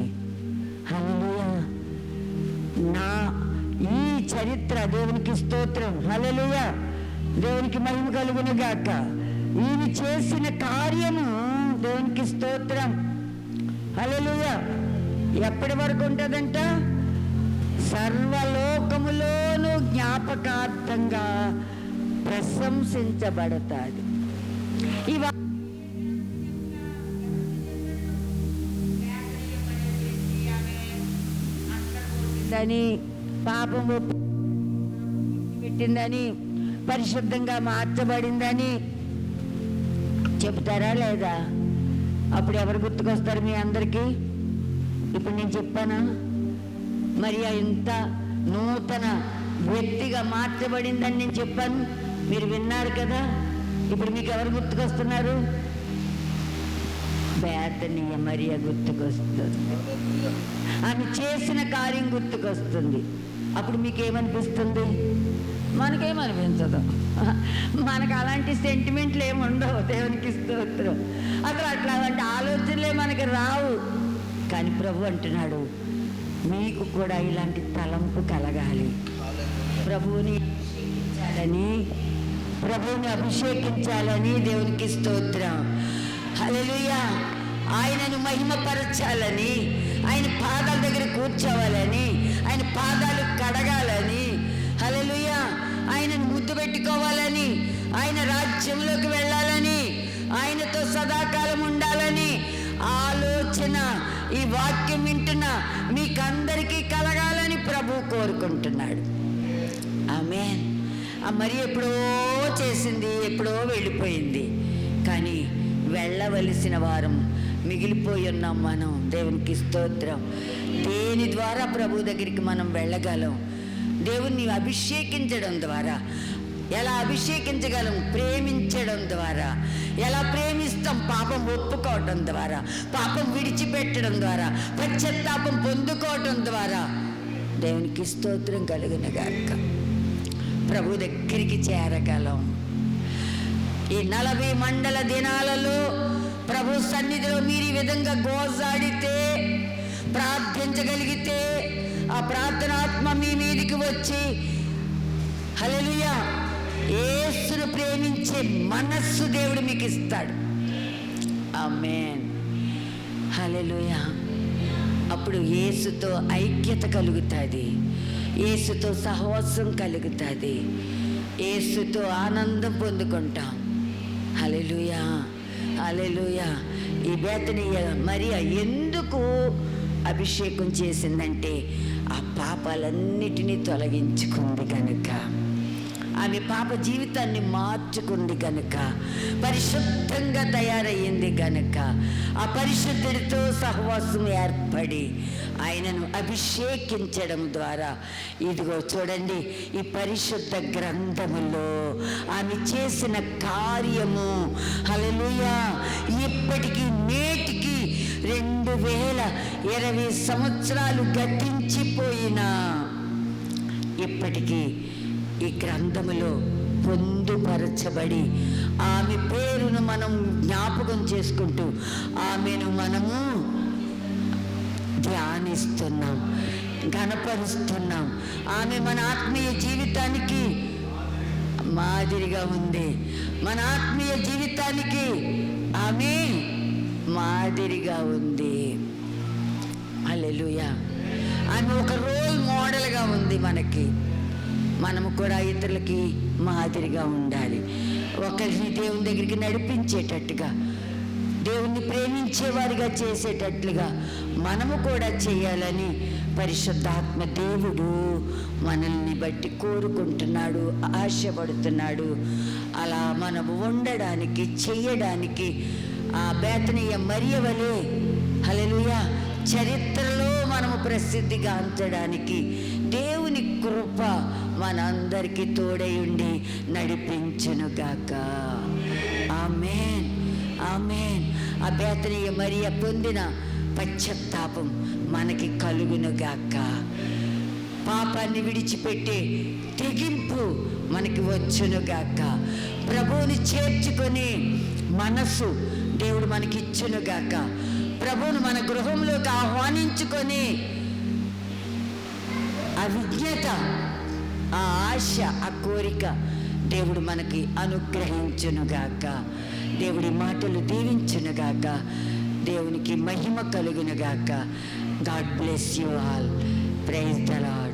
హల్లెలూయా. నా ఈ చరిత్ర దేవునికి స్తోత్రం. హల్లెలూయా. దేవునికి మహిమ కలుగును గాక. ఈమె చేసిన కార్యము దేవునికి స్తోత్రం. హల్లెలూయా. ఎప్పటి వరకు ఉంటుందంట? సర్వలోకములోనూ జ్ఞాపకార్థంగా ప్రశంసించబడతాది. అని పాపం పెట్టిందని, పరిశుద్ధంగా మార్చబడిందని చెప్తారా లేదా? అప్పుడు ఎవరు గుర్తుకొస్తారు మీ అందరికీ? ఇప్పుడు నేను చెప్పానా? మరి ఇంత నూతన వ్యక్తిగా మార్చబడిందని నేను చెప్పాను, మీరు విన్నారు కదా. ఇప్పుడు మీకు ఎవరు గుర్తుకొస్తున్నారు? బేతనీయ మరియ గుర్తుకొస్తుంది. ఆమె చేసిన కార్యం గుర్తుకొస్తుంది. అప్పుడు మీకేమనిపిస్తుంది? మనకేమనిపించదు. మనకు అలాంటి సెంటిమెంట్లు ఏమి ఉండవు. దేవునికి స్తోత్రం. అసలు అట్లాంటి ఆలోచనలే మనకి రావు. కానీ ప్రభు అంటున్నాడు, మీకు కూడా ఇలాంటి తలంపు కలగాలి. ప్రభువుని అభిషేకించాలని దేవునికి స్తోత్రం. హల్లెలూయా. ఆయనను మహిమపరచాలని, ఆయన పాదాల దగ్గర కూర్చోవాలని, ఆయన పాదాలు కడగాలని, హల్లెలూయా, ఆయనను ముద్దు పెట్టుకోవాలని, ఆయన రాజ్యంలోకి వెళ్ళాలని, ఆయనతో సదాకాలం ఉండాలని ఆలోచన ఈ వాక్యం వింటున్న మీకందరికీ కలగాలని ప్రభు కోరుకుంటున్నాడు. ఆమేన్. మరి ఎప్పుడో చేసింది, ఎప్పుడో వెళ్ళిపోయింది. కానీ వెళ్ళవలసిన వారం మిగిలిపోయి ఉన్నాం మనం. దేవునికి స్తోత్రం. దేని ద్వారా ప్రభు దగ్గరికి మనం వెళ్ళగలం? దేవుణ్ణి అభిషేకించడం ద్వారా. ఎలా అభిషేకించగలం? ప్రేమించడం ద్వారా. ఎలా ప్రేమిస్తాం? పాపం ఒప్పుకోవటం ద్వారా, పాపం విడిచిపెట్టడం ద్వారా, పశ్చాత్తాపం పొందుకోవటం ద్వారా. దేవునికి స్తోత్రం కలుగునుగాక. ప్రభు దగ్గరికి చేరగలం. ఈ 40 మండల దినాలలో ప్రభు సన్నిధిలో మీరు ఈ విధంగా గోజాడితే, ప్రార్థించగలిగితే, ఆ ప్రార్థనాత్మ మీ మీదికి వచ్చి, హల్లెలూయా, యేసును ప్రేమించే మనస్సు దేవుడు మీకు ఇస్తాడు. ఆమేన్. హల్లెలూయా. అప్పుడు యేసుతో ఐక్యత కలుగుతుంది, యేసుతో సహవాసం కలుగుతుంది, యేసుతో ఆనందం పొందుకుంటాం. హల్లెలూయా. హల్లెలూయా. ఈ బేతనీయ మరియ ఎందుకు అభిషేకం చేసిందంటే ఆ పాపాలన్నిటినీ తొలగించుకుంది కనుక, ఆమె పాప జీవితాన్ని మార్చుకుంది కనుక, పరిశుద్ధంగా తయారయ్యింది కనుక, ఆ పరిశుద్ధుడితో సహవాసం ఏర్పడి ఆయనను అభిషేకించడం ద్వారా, ఇదిగో చూడండి, ఈ పరిశుద్ధ గ్రంథములో ఆమె చేసిన కార్యము, హల్లెలూయా, ఇప్పటికీ నేటికి 2020 సంవత్సరాలు గతించిపోయినా ఇప్పటికీ ఈ గ్రంథములో పొందుపరచబడి ఆమె పేరును మనం జ్ఞాపకం చేసుకుంటూ ఆమెను మనము ధ్యానిస్తున్నాం, ఘనపరుస్తున్నాం. ఆమె మన ఆత్మీయ జీవితానికి మాదిరిగా ఉంది. మన ఆత్మీయ జీవితానికి ఆమె మాదిరిగా ఉంది. హల్లెలూయా. ఆమె ఒక రోల్ మోడల్గా ఉంది మనకి. మనము కూడా ఇతరులకి మాదిరిగా ఉండాలి. ఒకరిని దేవుని దగ్గరికి నడిపించేటట్టుగా, దేవుణ్ణి ప్రేమించేవారిగా చేసేటట్లుగా మనము కూడా చేయాలని పరిశుద్ధాత్మ దేవుడు మనల్ని బట్టి కోరుకుంటున్నాడు, ఆశపడుతున్నాడు. అలా మనము ఉండడానికి, చెయ్యడానికి ఆ బేతనీయ మరియ వలె హల్లెలూయా చరిత్రలో మనము ప్రసిద్ధిగాంచడానికి దేవుని కృప మనందరికీ తోడై ఉండి నడిపించునుగాక. ఆమేన్, ఆమేన్. ఆ బేతనీయ మరియ పొందిన పశ్చాత్తాపం మనకి కలుగునుగాక. పాపాన్ని విడిచిపెట్టే తెగింపు మనకి వచ్చునుగాక. ప్రభువుని చేర్చుకొని మనసు దేవుడు మనకి ఇచ్చునుగాక. ప్రభువును మన గృహంలోకి ఆహ్వానించుకొని ఆ విజ్ఞత, ఆ ఆశ, ఆ కోరిక దేవుడు మనకి అనుగ్రహించునుగాక. దేవుడి మాటలు దీవించునుగాక. దేవునికి మహిమ కలుగునుగాక. God bless you all. Praise the lord.